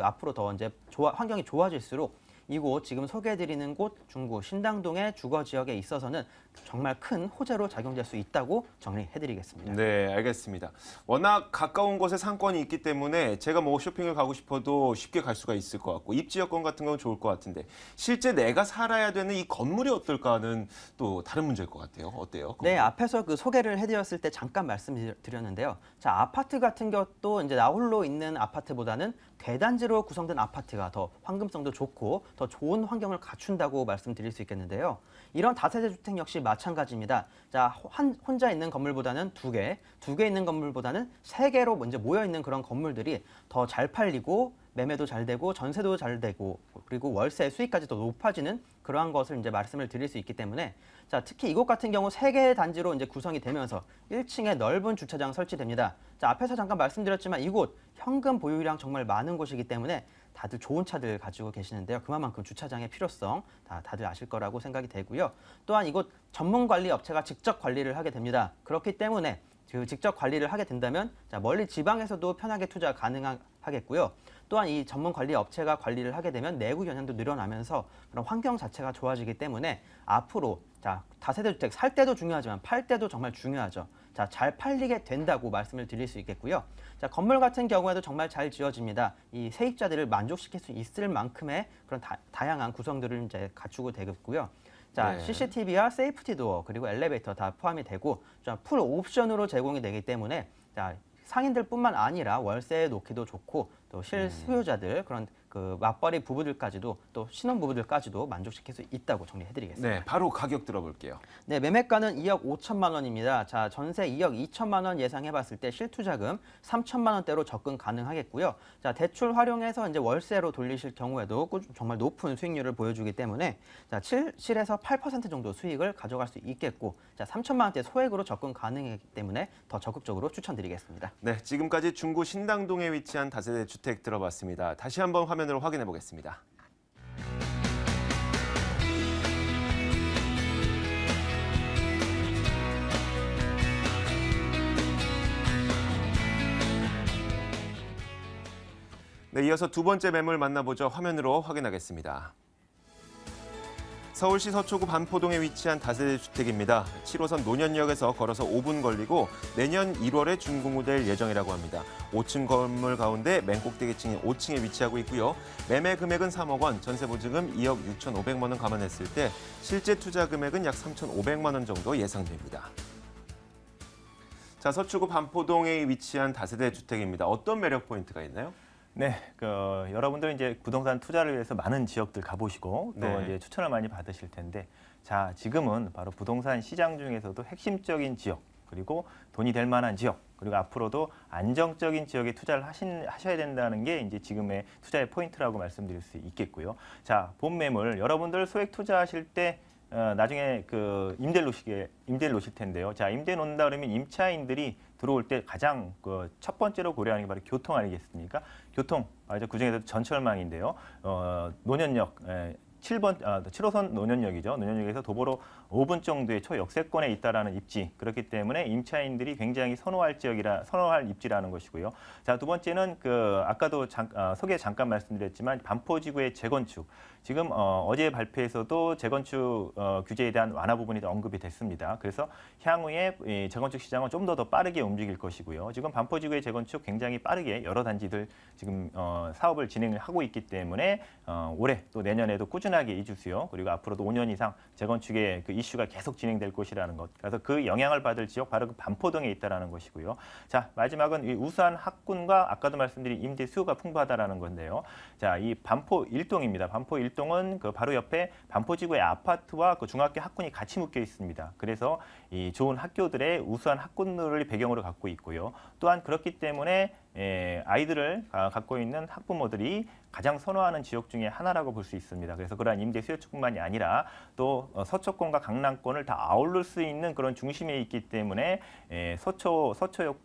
앞으로 더 이제 환경이 좋아질수록 이곳 지금 소개해드리는 곳 중구 신당동의 주거 지역에 있어서는 정말 큰 호재로 작용될 수 있다고 정리해드리겠습니다. 네, 알겠습니다. 워낙 가까운 곳에 상권이 있기 때문에 제가 뭐 쇼핑을 가고 싶어도 쉽게 갈 수가 있을 것 같고 입지 여건 같은 건 좋을 것 같은데 실제 내가 살아야 되는 이 건물이 어떨까는 또 다른 문제일 것 같아요. 어때요? 네, 앞에서 그 소개를 해드렸을 때 잠깐 말씀드렸는데요. 자, 아파트 같은 것도 이제 나홀로 있는 아파트보다는 대단지로 구성된 아파트가 더 황금성도 좋고 더 좋은 환경을 갖춘다고 말씀드릴 수 있겠는데요. 이런 다세대 주택 역시 마찬가지입니다. 자, 혼자 있는 건물보다는 두 개 있는 건물보다는 세 개로 먼저 모여 있는 그런 건물들이 더 잘 팔리고 매매도 잘 되고 전세도 잘 되고 그리고 월세 수익까지 더 높아지는 그러한 것을 이제 말씀을 드릴 수 있기 때문에 자, 특히 이곳 같은 경우 3개의 단지로 이제 구성이 되면서 1층에 넓은 주차장 설치됩니다. 자, 앞에서 잠깐 말씀드렸지만 이곳 현금 보유량 정말 많은 곳이기 때문에 다들 좋은 차들 가지고 계시는데요. 그만큼 주차장의 필요성 다들 아실 거라고 생각이 되고요. 또한 이곳 전문 관리 업체가 직접 관리를 하게 됩니다. 그렇기 때문에 그 직접 관리를 하게 된다면 자, 멀리 지방에서도 편하게 투자 가능하겠고요. 또한 이 전문 관리 업체가 관리를 하게 되면 내구 영향도 늘어나면서 그런 환경 자체가 좋아지기 때문에 앞으로 자, 다세대 주택 살 때도 중요하지만 팔 때도 정말 중요하죠. 자, 잘 팔리게 된다고 말씀을 드릴 수 있겠고요. 자, 건물 같은 경우에도 정말 잘 지어집니다. 이 세입자들을 만족시킬 수 있을 만큼의 그런 다양한 구성들을 이제 갖추고 되겠고요. 자, 네. CCTV와 세이프티 도어 그리고 엘리베이터 다 포함이 되고 풀 옵션으로 제공이 되기 때문에 자, 상인들뿐만 아니라 월세에 놓기도 좋고 또 실수요자들 그런 그 맞벌이 부부들까지도 또 신혼 부부들까지도 만족시킬 수 있다고 정리해드리겠습니다. 네, 바로 가격 들어볼게요. 네, 매매가는 2억 5천만 원입니다. 자, 전세 2억 2천만 원 예상해봤을 때 실투자금 3천만 원대로 접근 가능하겠고요. 자, 대출 활용해서 이제 월세로 돌리실 경우에도 정말 높은 수익률을 보여주기 때문에 자, 7에서 8% 정도 수익을 가져갈 수 있겠고, 자, 3천만 원대 소액으로 접근 가능하기 때문에 더 적극적으로 추천드리겠습니다. 네, 지금까지 중구 신당동에 위치한 다세대 주택 들어봤습니다. 다시 한번 화면으로 확인해 보겠습니다. 네, 이어서 두 번째 매물 만나보죠. 화면으로 확인하겠습니다. 서울시 서초구 반포동에 위치한 다세대 주택입니다. 7호선 논현역에서 걸어서 5분 걸리고 내년 1월에 준공될 예정이라고 합니다. 5층 건물 가운데 맨 꼭대기층인 5층에 위치하고 있고요. 매매 금액은 3억 원, 전세 보증금 2억 6,500만 원 감안했을 때 실제 투자 금액은 약 3,500만 원 정도 예상됩니다. 자, 서초구 반포동에 위치한 다세대 주택입니다. 어떤 매력 포인트가 있나요? 네, 여러분들 이제 부동산 투자를 위해서 많은 지역들 가보시고 또 네. 이제 추천을 많이 받으실 텐데, 자, 지금은 바로 부동산 시장 중에서도 핵심적인 지역, 그리고 돈이 될 만한 지역, 그리고 앞으로도 안정적인 지역에 투자를 하셔야 된다는 게 이제 지금의 투자의 포인트라고 말씀드릴 수 있겠고요. 자, 본 매물 여러분들 소액 투자하실 때 나중에 임대를 놓으실 텐데요. 자, 임대 놓는다 그러면 임차인들이 들어올 때 가장 첫 번째로 고려하는 게 바로 교통 아니겠습니까? 교통, 그 중에서도 전철망인데요. 논현역 7호선 논현역이죠. 논현역에서 도보로 5분 정도의 초역세권에 있다라는 입지. 그렇기 때문에 임차인들이 굉장히 선호할 입지라는 것이고요. 자, 두 번째는 아까도 소개 잠깐 말씀드렸지만 반포지구의 재건축. 지금 어제 발표에서도 재건축 규제에 대한 완화 부분이 언급이 됐습니다. 그래서 향후에 이 재건축 시장은 좀 더 빠르게 움직일 것이고요. 지금 반포지구의 재건축 굉장히 빠르게 여러 단지들 지금 사업을 진행을 하고 있기 때문에 올해 또 내년에도 꾸준하게 이주수요, 그리고 앞으로도 5년 이상 재건축의 그 이슈가 계속 진행될 것이라는 것. 그래서 그 영향을 받을 지역 바로 그 반포동에 있다라는 것이고요. 자, 마지막은 이 우수한 학군과 아까도 말씀드린 임대 수요가 풍부하다라는 건데요. 자, 이 반포 1동입니다. 반포 1동은 그 바로 옆에 반포지구의 아파트와 그 중학교 학군이 같이 묶여 있습니다. 그래서 이 좋은 학교들의 우수한 학군들을 배경으로 갖고 있고요. 또한 그렇기 때문에 아이들을 갖고 있는 학부모들이 가장 선호하는 지역 중에 하나라고 볼 수 있습니다. 그래서 그러한 임대 수요층뿐만이 아니라 또 서초권과 강남권을 다 아우를 수 있는 그런 중심에 있기 때문에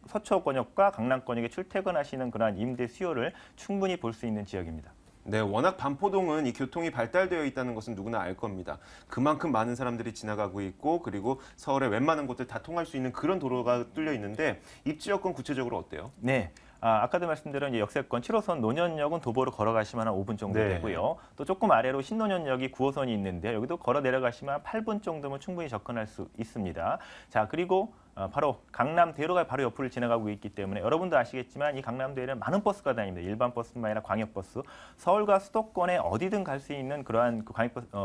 서초권역과 강남권역에 출퇴근하시는 그러한 임대 수요를 충분히 볼 수 있는 지역입니다. 네, 워낙 반포동은 이 교통이 발달되어 있다는 것은 누구나 알 겁니다. 그만큼 많은 사람들이 지나가고 있고 그리고 서울의 웬만한 곳들 다 통할 수 있는 그런 도로가 뚫려 있는데 입지 여건 구체적으로 어때요? 네. 아까도 말씀드린 이제 역세권 7호선 논현역은 도보로 걸어가시면 한 5분 정도 네. 되고요. 또 조금 아래로 신논현역이 9호선이 있는데 여기도 걸어 내려가시면 한 8분 정도면 충분히 접근할 수 있습니다. 자, 그리고 바로 강남대로가 바로 옆을 지나가고 있기 때문에 여러분도 아시겠지만 이 강남대로는 많은 버스가 다닙니다. 일반 버스뿐만 아니라 광역버스, 서울과 수도권에 어디든 갈 수 있는 그러한 그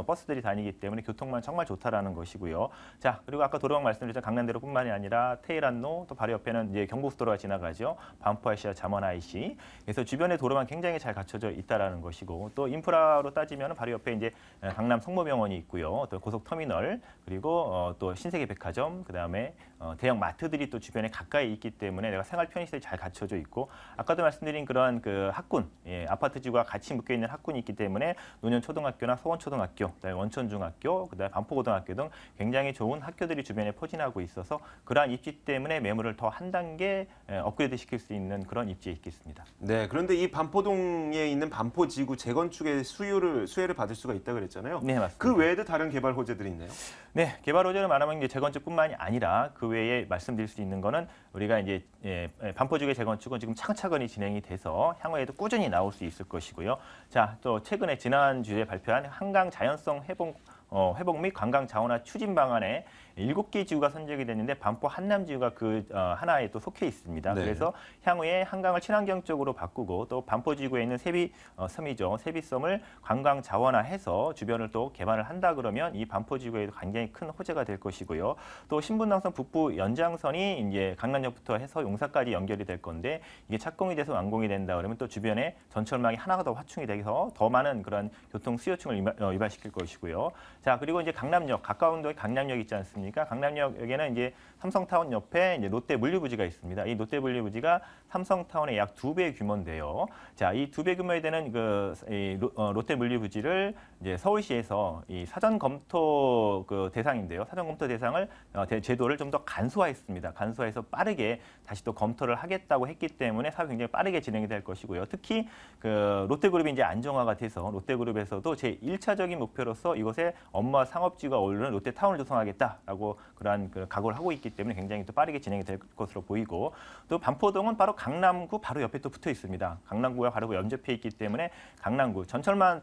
버스들이 다니기 때문에 교통만 정말 좋다라는 것이고요. 자, 그리고 아까 도로망 말씀드렸던 강남대로뿐만이 아니라 테일한로, 또 바로 옆에는 이제 경부고속도로가 지나가죠. 반포 IC와 잠원 IC. 그래서 주변에 도로망 굉장히 잘 갖춰져 있다라는 것이고, 또 인프라로 따지면 바로 옆에 이제 강남 성모병원이 있고요. 또 고속터미널, 그리고 또 신세계백화점, 그다음에 대형 마트들이 또 주변에 가까이 있기 때문에 내가 생활 편의시설이 잘 갖춰져 있고, 아까도 말씀드린 그러한 그 학군, 아파트 지구와 같이 묶여 있는 학군이 있기 때문에 논현초등학교나 서원초등학교, 그다음에 원천중학교, 그다음에 반포고등학교 등 굉장히 좋은 학교들이 주변에 포진하고 있어서 그러한 입지 때문에 매물을 더 한 단계 업그레이드 시킬 수 있는 그런 입지에 있겠습니다. 네, 그런데 이 반포동에 있는 반포지구 재건축의 수혜를 받을 수가 있다 그랬잖아요. 네, 맞습니다. 그 외에도 다른 개발 호재들이 있나요? 네, 개발 호재를 말하면 이제 재건축뿐만이 아니라 그 외에 말씀드릴 수 있는 거는 우리가 이제 반포지구의 재건축은 지금 차근차근히 진행이 돼서 향후에도 꾸준히 나올 수 있을 것이고요. 자, 또 최근에 지난주에 발표한 한강 자연성 회복 및 관광 자원화 추진 방안에 7개 지구가 선정이 됐는데 반포 한남지구가 그 하나에 또 속해 있습니다. 네. 그래서 향후에 한강을 친환경적으로 바꾸고 또 반포지구에 있는 섬이죠. 세비섬을 관광 자원화해서 주변을 또 개발을 한다 그러면 이 반포지구에도 굉장히 큰 호재가 될 것이고요. 또 신분당선 북부 연장선이 이제 강남역부터 해서 용사까지 연결이 될 건데 이게 착공이 돼서 완공이 된다 그러면 또 주변에 전철망이 하나가 더 확충이 돼서 더 많은 그런 교통 수요층을 유발시킬 것이고요. 자, 그리고 이제 강남역, 가까운 도에 강남역 있지 않습니까? 강남역에는 이제 삼성타운 옆에 이제 롯데 물류부지가 있습니다. 이 롯데 물류부지가 삼성타운의 약 2배 규모인데요. 자, 이 2배 규모에 되는 롯데 물류부지를 이제 서울시에서 이 사전 검토 그 대상인데요. 사전 검토 대상을 제도를 좀 더 간소화했습니다. 간소화해서 빠르게 다시 또 검토를 하겠다고 했기 때문에 사업이 굉장히 빠르게 진행이 될 것이고요. 특히 그 롯데그룹이 이제 안정화가 돼서 롯데그룹에서도 제 1차적인 목표로서 이곳에 업무와 상업지구가 어울리는 롯데타운을 조성하겠다라고 그러한 그 각오를 하고 있기 때문에 굉장히 또 빠르게 진행이 될 것으로 보이고, 또 반포동은 바로 강남구 바로 옆에 또 붙어 있습니다. 강남구가 바로 연접해 있기 때문에 강남구 전철이나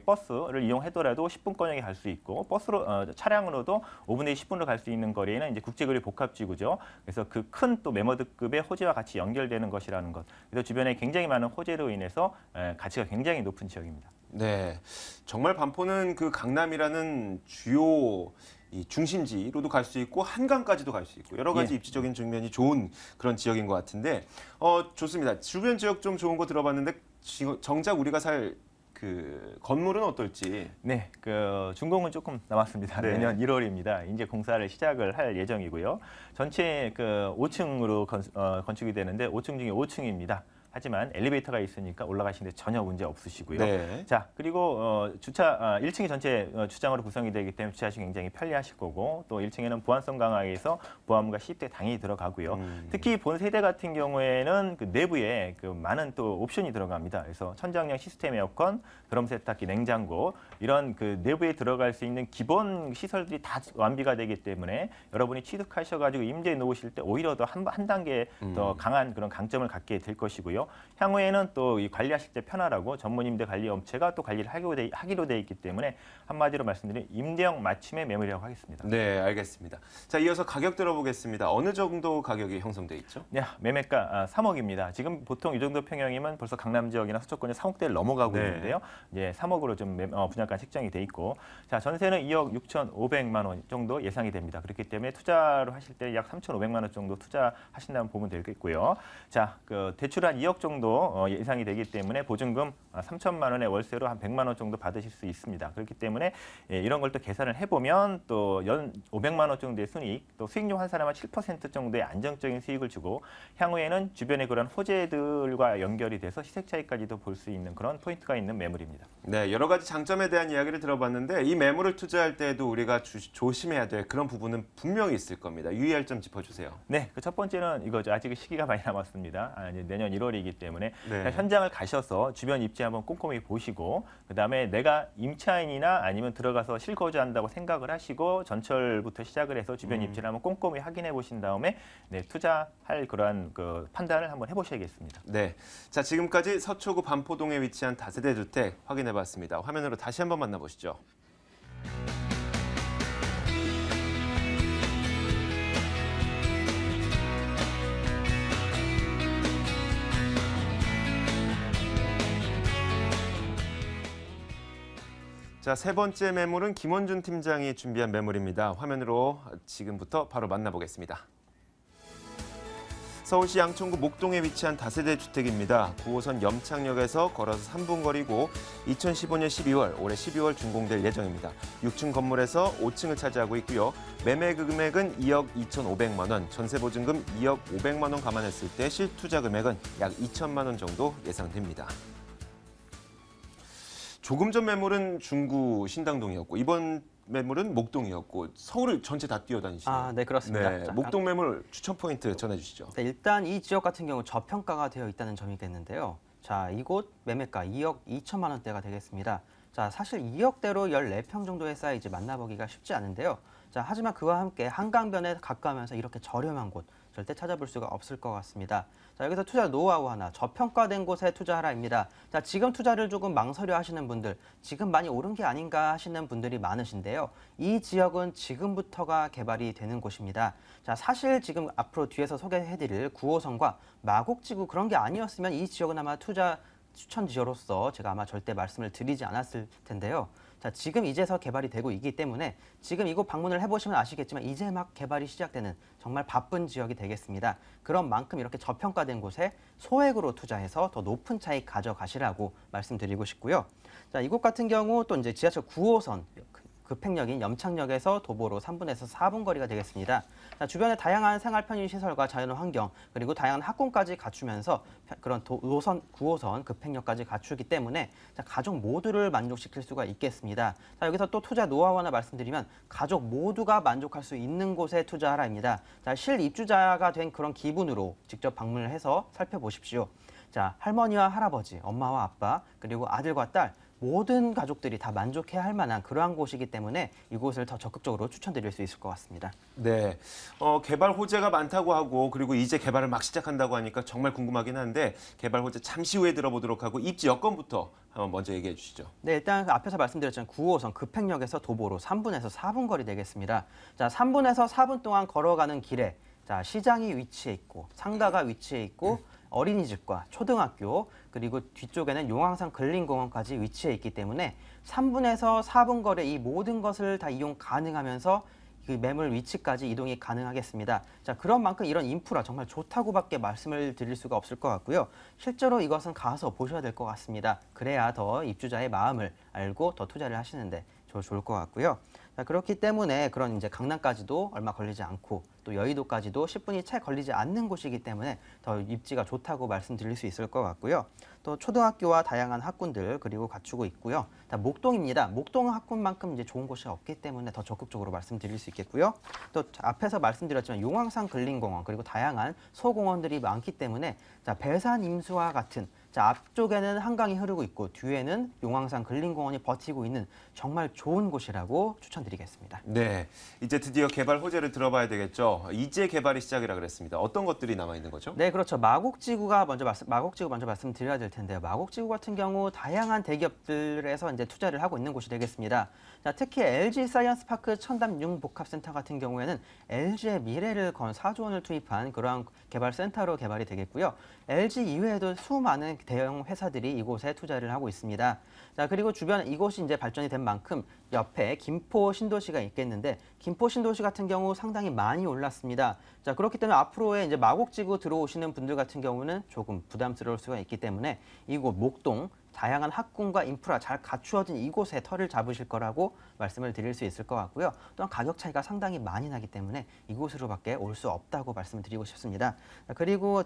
버스를 이용하더라도 10분권역에 갈 수 있고 버스로 차량으로도 5분 내지 10분으로 갈 수 있는 거리에는 이제 국제거리 복합지구죠. 그래서 그 큰 또 메머드급의 호재와 같이 연결되는 것이라는 것. 그래서 주변에 굉장히 많은 호재로 인해서 가치가 굉장히 높은 지역입니다. 네, 정말 반포는 그 강남이라는 주요 이 중심지로도 갈 수 있고 한강까지도 갈 수 있고 여러 가지 입지적인 측면이 좋은 그런 지역인 것 같은데 좋습니다. 주변 지역 좀 좋은 거 들어봤는데 정작 우리가 살 그 건물은 어떨지. 네, 그 준공은 조금 남았습니다. 네. 내년 1월입니다. 이제 공사를 시작을 할 예정이고요. 전체 그 5층으로 건축이 되는데 5층 중에 5층입니다. 하지만 엘리베이터가 있으니까 올라가시는데 전혀 문제 없으시고요. 네. 자, 그리고 1층이 전체 주장으로 구성이 되기 때문에 주차하시기 굉장히 편리하실 거고, 또 1층에는 보안성 강화에서 보안문과 시입대 당연히 들어가고요. 특히 본 세대 같은 경우에는 그 내부에 그 많은 또 옵션이 들어갑니다. 그래서 천장형 시스템 에어컨, 드럼 세탁기, 냉장고 이런 그 내부에 들어갈 수 있는 기본 시설들이 다 완비가 되기 때문에 여러분이 취득하셔가지고 임대에 놓으실 때 오히려 더 한 단계 더 강한 그런 강점을 갖게 될 것이고요. 향후에는 또 이 관리하실 때 편하라고 전문 임대 관리 업체가 또 관리를 하기로 돼 있기 때문에 한마디로 말씀드리면 임대형 맞춤의 매물이라고 하겠습니다. 네, 알겠습니다. 자, 이어서 가격 들어보겠습니다. 어느 정도 가격이 형성돼 있죠? 네, 매매가 3억입니다. 지금 보통 이 정도 평형이면 벌써 강남 지역이나 서초권이 3억대를 넘어가고 네. 있는데요. 이제 3억으로 좀 분양가 책정이 돼 있고, 자, 전세는 2억 6,500만 원 정도 예상이 됩니다. 그렇기 때문에 투자로 하실 때 약 3,500만 원 정도 투자하신다면 보면 되겠고요. 자, 그 대출 한 2억 정도 예상이 되기 때문에 보증금 3천만 원의 월세로 한 100만 원 정도 받으실 수 있습니다. 그렇기 때문에 이런 걸 또 계산을 해보면 또 연 500만 원 정도의 순이익, 또 수익률 한 사람한 7% 정도의 안정적인 수익을 주고, 향후에는 주변의 그런 호재들과 연결이 돼서 시세 차익까지도 볼 수 있는 그런 포인트가 있는 매물입니다. 네, 여러 가지 장점에 대한 대한 이야기를 들어봤는데 이 매물을 투자할 때에도 우리가 조심해야 될 그런 부분은 분명히 있을 겁니다. 유의할 점 짚어주세요. 네, 그 첫 번째는 이거죠. 아직 시기가 많이 남았습니다. 이제 내년 1월이기 때문에 네. 현장을 가셔서 주변 입지 한번 꼼꼼히 보시고 그다음에 내가 임차인이나 아니면 들어가서 실거주한다고 생각을 하시고 전철부터 시작을 해서 주변 입지를 한번 꼼꼼히 확인해 보신 다음에 네, 투자할 그러한 그 판단을 한번 해보셔야겠습니다. 네, 자 지금까지 서초구 반포동에 위치한 다세대 주택 확인해봤습니다. 화면으로 다시 한번 만나보시죠. 자, 세 번째 매물은 김원준 팀장이 준비한 매물입니다. 화면으로 지금부터 바로 만나보겠습니다. 서울시 양천구 목동에 위치한 다세대 주택입니다. 9호선 염창역에서 걸어서 3분 거리고 2015년 12월, 올해 12월 준공될 예정입니다. 6층 건물에서 5층을 차지하고 있고요. 매매 금액은 2억 2,500만 원, 전세 보증금 2억 500만 원 감안했을 때 실투자 금액은 약 2천만 원 정도 예상됩니다. 조금 전 매물은 중구 신당동이었고 이번 매물은 목동이었고 서울을 전체 다 뛰어다니시네요. 네, 그렇습니다. 네, 자, 목동 매물 추천 포인트 전해주시죠. 네, 일단 이 지역 같은 경우 저평가가 되어 있다는 점이겠는데요. 자, 이곳 매매가 2억 2천만 원대가 되겠습니다. 자, 사실 2억대로 14평 정도의 사이즈 만나보기가 쉽지 않은데요. 자, 하지만 그와 함께 한강변에 가까우면서 이렇게 저렴한 곳 절대 찾아볼 수가 없을 것 같습니다. 자, 여기서 투자 노하우 하나, 저평가된 곳에 투자하라입니다. 자, 지금 투자를 조금 망설여 하시는 분들, 지금 많이 오른 게 아닌가 하시는 분들이 많으신데요. 이 지역은 지금부터가 개발이 되는 곳입니다. 자, 사실 지금 앞으로 뒤에서 소개해드릴 9호선과 마곡지구 그런 게 아니었으면 이 지역은 아마 투자 추천 지역으로서 제가 아마 절대 말씀을 드리지 않았을 텐데요. 자, 지금 이제서 개발이 되고 있기 때문에 지금 이곳 방문을 해보시면 아시겠지만 이제 막 개발이 시작되는 정말 바쁜 지역이 되겠습니다. 그런 만큼 이렇게 저평가된 곳에 소액으로 투자해서 더 높은 차익 가져가시라고 말씀드리고 싶고요. 자, 이곳 같은 경우 또 이제 지하철 9호선 급행역인 염창역에서 도보로 3분에서 4분 거리가 되겠습니다. 자, 주변에 다양한 생활 편의 시설과 자연 환경 그리고 다양한 학군까지 갖추면서 그런 노선 9호선 급행역까지 갖추기 때문에 자, 가족 모두를 만족시킬 수가 있겠습니다. 자, 여기서 또 투자 노하우 하나 말씀드리면 가족 모두가 만족할 수 있는 곳에 투자하라입니다. 자, 실입주자가 된 그런 기분으로 직접 방문을 해서 살펴보십시오. 자, 할머니와 할아버지, 엄마와 아빠 그리고 아들과 딸 모든 가족들이 다 만족해야 할 만한 그러한 곳이기 때문에 이곳을 더 적극적으로 추천드릴 수 있을 것 같습니다. 네, 개발 호재가 많다고 하고 그리고 이제 개발을 막 시작한다고 하니까 정말 궁금하긴 한데 개발 호재 잠시 후에 들어보도록 하고 입지 여건부터 한번 먼저 얘기해 주시죠. 네, 일단 앞에서 말씀드렸지만 9호선 급행역에서 도보로 3분에서 4분 거리 되겠습니다. 자, 3분에서 4분 동안 걸어가는 길에 자, 시장이 위치해 있고 상가가 위치해 있고 어린이집과 초등학교 그리고 뒤쪽에는 용왕산 근린공원까지 위치해 있기 때문에 3분에서 4분 거리 이 모든 것을 다 이용 가능하면서 그 매물 위치까지 이동이 가능하겠습니다. 자, 그런 만큼 이런 인프라 정말 좋다고밖에 말씀을 드릴 수가 없을 것 같고요. 실제로 이것은 가서 보셔야 될 것 같습니다. 그래야 더 입주자의 마음을 알고 더 투자를 하시는데 좋을 것 같고요. 자, 그렇기 때문에 그런 이제 강남까지도 얼마 걸리지 않고 또 여의도까지도 10분이 채 걸리지 않는 곳이기 때문에 더 입지가 좋다고 말씀드릴 수 있을 것 같고요. 또 초등학교와 다양한 학군들 그리고 갖추고 있고요. 자, 목동입니다. 목동 학군만큼 이제 좋은 곳이 없기 때문에 더 적극적으로 말씀드릴 수 있겠고요. 또 앞에서 말씀드렸지만 용왕산 근린공원 그리고 다양한 소공원들이 많기 때문에 자, 배산 임수와 같은 자, 앞쪽에는 한강이 흐르고 있고 뒤에는 용왕산 근린공원이 버티고 있는 정말 좋은 곳이라고 추천드리겠습니다. 네, 이제 드디어 개발 호재를 들어봐야 되겠죠. 이제 개발이 시작이라 그랬습니다. 어떤 것들이 남아 있는 거죠? 네, 그렇죠. 마곡지구 먼저 말씀드려야 될 텐데요. 마곡지구 같은 경우 다양한 대기업들에서 이제 투자를 하고 있는 곳이 되겠습니다. 자, 특히 LG 사이언스파크 천담 융복합센터 같은 경우에는 LG의 미래를 건 4조 원을 투입한 그러한 개발센터로 개발이 되겠고요. LG 이외에도 수많은 대형 회사들이 이곳에 투자를 하고 있습니다. 자, 그리고 주변 이곳이 이제 발전이 된 만큼 옆에 김포 신도시가 있겠는데 김포 신도시 같은 경우 상당히 많이 올라 올랐습니다. 자, 그렇기 때문에 앞으로의 이제 마곡지구 들어오시는 분들 같은 경우는 조금 부담스러울 수가 있기 때문에 이곳 목동 다양한 학군과 인프라 잘 갖추어진 이곳에 터를 잡으실 거라고 말씀을 드릴 수 있을 것 같고요. 또한 가격 차이가 상당히 많이 나기 때문에 이곳으로밖에 올 수 없다고 말씀을 드리고 싶습니다. 그리고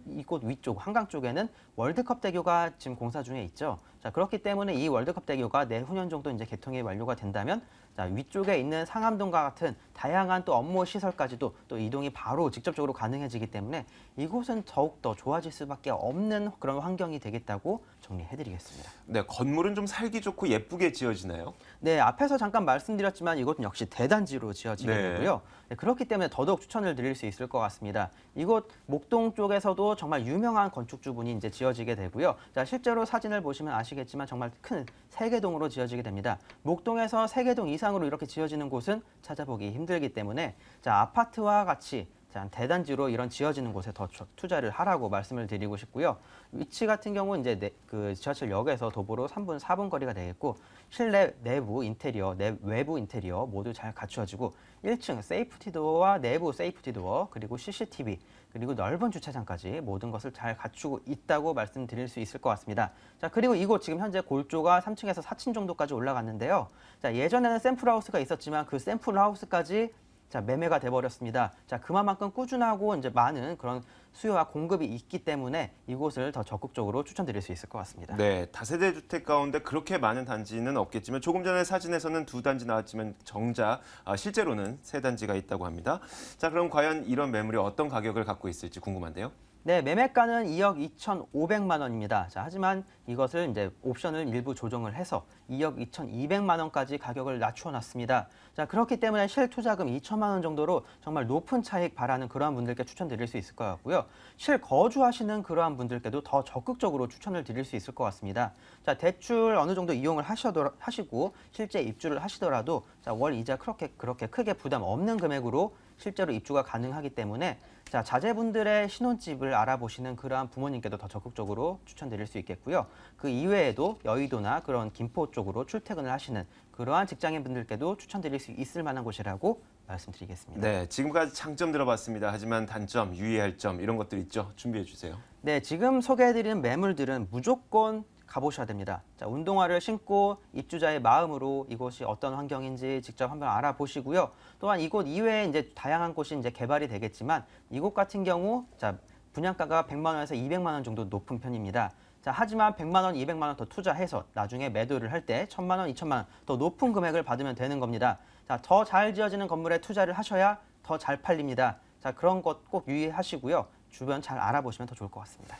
이곳 위쪽 한강 쪽에는 월드컵 대교가 지금 공사 중에 있죠. 자, 그렇기 때문에 이 월드컵 대교가 내후년 정도 이제 개통이 완료가 된다면 자, 위쪽에 있는 상암동과 같은 다양한 또 업무 시설까지도 또 이동이 바로 직접적으로 가능해지기 때문에 이곳은 더욱 더 좋아질 수밖에 없는 그런 환경이 되겠다고 정리해드리겠습니다. 네, 건물은 좀 살기 좋고 예쁘게 지어지나요? 네, 앞에서 잠깐 말씀드렸지만 이곳은 역시 대단지로 지어지게 네. 되고요. 네, 그렇기 때문에 더더욱 추천을 드릴 수 있을 것 같습니다. 이곳 목동 쪽에서도 정말 유명한 건축주분이 이제 지어지게 되고요. 자, 실제로 사진을 보시면 아시겠지만 정말 큰 세개동으로 지어지게 됩니다. 목동에서 세개동 이상으로 이렇게 지어지는 곳은 찾아보기 힘들기 때문에 자, 아파트와 같이 자, 대단지로 이런 지어지는 곳에 더 투자를 하라고 말씀을 드리고 싶고요. 위치 같은 경우는 이제 그 지하철역에서 도보로 3분, 4분 거리가 되겠고 실내 내부 인테리어, 외부 인테리어 모두 잘 갖추어지고 1층 세이프티도어와 내부 세이프티도어 그리고 CCTV 그리고 넓은 주차장까지 모든 것을 잘 갖추고 있다고 말씀드릴 수 있을 것 같습니다. 자, 그리고 이곳 지금 현재 골조가 3층에서 4층 정도까지 올라갔는데요. 자, 예전에는 샘플하우스가 있었지만 그 샘플하우스까지 자, 매매가 돼버렸습니다. 자, 그만큼 꾸준하고 이제 많은 그런 수요와 공급이 있기 때문에 이곳을 더 적극적으로 추천드릴 수 있을 것 같습니다. 네, 다세대 주택 가운데 그렇게 많은 단지는 없겠지만 조금 전에 사진에서는 2단지 나왔지만 정작 실제로는 3단지가 있다고 합니다. 자, 그럼 과연 이런 매물이 어떤 가격을 갖고 있을지 궁금한데요. 네, 매매가는 2억 2,500만 원입니다. 자, 하지만 이것을 이제 옵션을 일부 조정을 해서 2억 2,200만 원까지 가격을 낮추어 놨습니다. 자, 그렇기 때문에 실투자금 2천만 원 정도로 정말 높은 차익 바라는 그러한 분들께 추천드릴 수 있을 것 같고요. 실거주하시는 그러한 분들께도 더 적극적으로 추천을 드릴 수 있을 것 같습니다. 자, 대출 어느 정도 이용을 하시고 실제 입주를 하시더라도 자, 월 이자 그렇게 크게 부담 없는 금액으로 실제로 입주가 가능하기 때문에 자, 자제분들의 신혼집을 알아보시는 그러한 부모님께도 더 적극적으로 추천드릴 수 있겠고요. 그 이외에도 여의도나 그런 김포 쪽으로 출퇴근을 하시는 그러한 직장인분들께도 추천드릴 수 있을 만한 곳이라고 말씀드리겠습니다. 네, 지금까지 장점 들어봤습니다. 하지만 단점, 유의할 점 이런 것들 있죠? 준비해 주세요. 네, 지금 소개해드리는 매물들은 무조건 가보셔야 됩니다. 자, 운동화를 신고 입주자의 마음으로 이곳이 어떤 환경인지 직접 한번 알아보시고요. 또한 이곳 이외에 이제 다양한 곳이 이제 개발이 되겠지만 이곳 같은 경우 자, 분양가가 100만 원에서 200만 원 정도 높은 편입니다. 자, 하지만 100만 원, 200만 원 더 투자해서 나중에 매도를 할 때 1,000만 원, 2,000만 원 더 높은 금액을 받으면 되는 겁니다. 자, 더 잘 지어지는 건물에 투자를 하셔야 더 잘 팔립니다. 자, 그런 것 꼭 유의하시고요. 주변 잘 알아보시면 더 좋을 것 같습니다.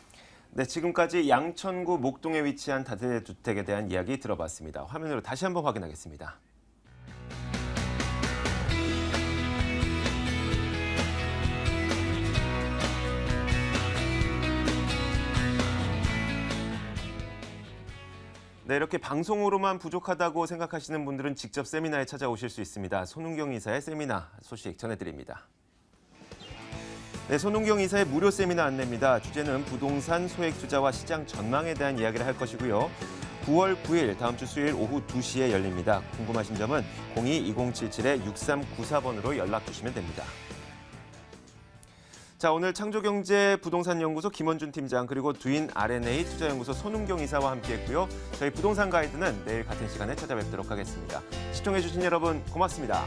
네, 지금까지 양천구 목동에 위치한 다세대 주택에 대한 이야기 들어봤습니다. 화면으로 다시 한번 확인하겠습니다. 네, 이렇게 방송으로만 부족하다고 생각하시는 분들은 직접 세미나에 찾아오실 수 있습니다. 손은경 이사의 세미나 소식 전해드립니다. 네, 손은경 이사의 무료 세미나 안내입니다. 주제는 부동산 소액 투자와 시장 전망에 대한 이야기를 할 것이고요. 9월 9일 다음 주 수요일 오후 2시에 열립니다. 궁금하신 점은 02-2077-6394번으로 연락 주시면 됩니다. 자, 오늘 창조경제 부동산연구소 김원준 팀장 그리고 두인 R&A 투자연구소 손은경 이사와 함께했고요. 저희 부동산 가이드는 내일 같은 시간에 찾아뵙도록 하겠습니다. 시청해주신 여러분 고맙습니다.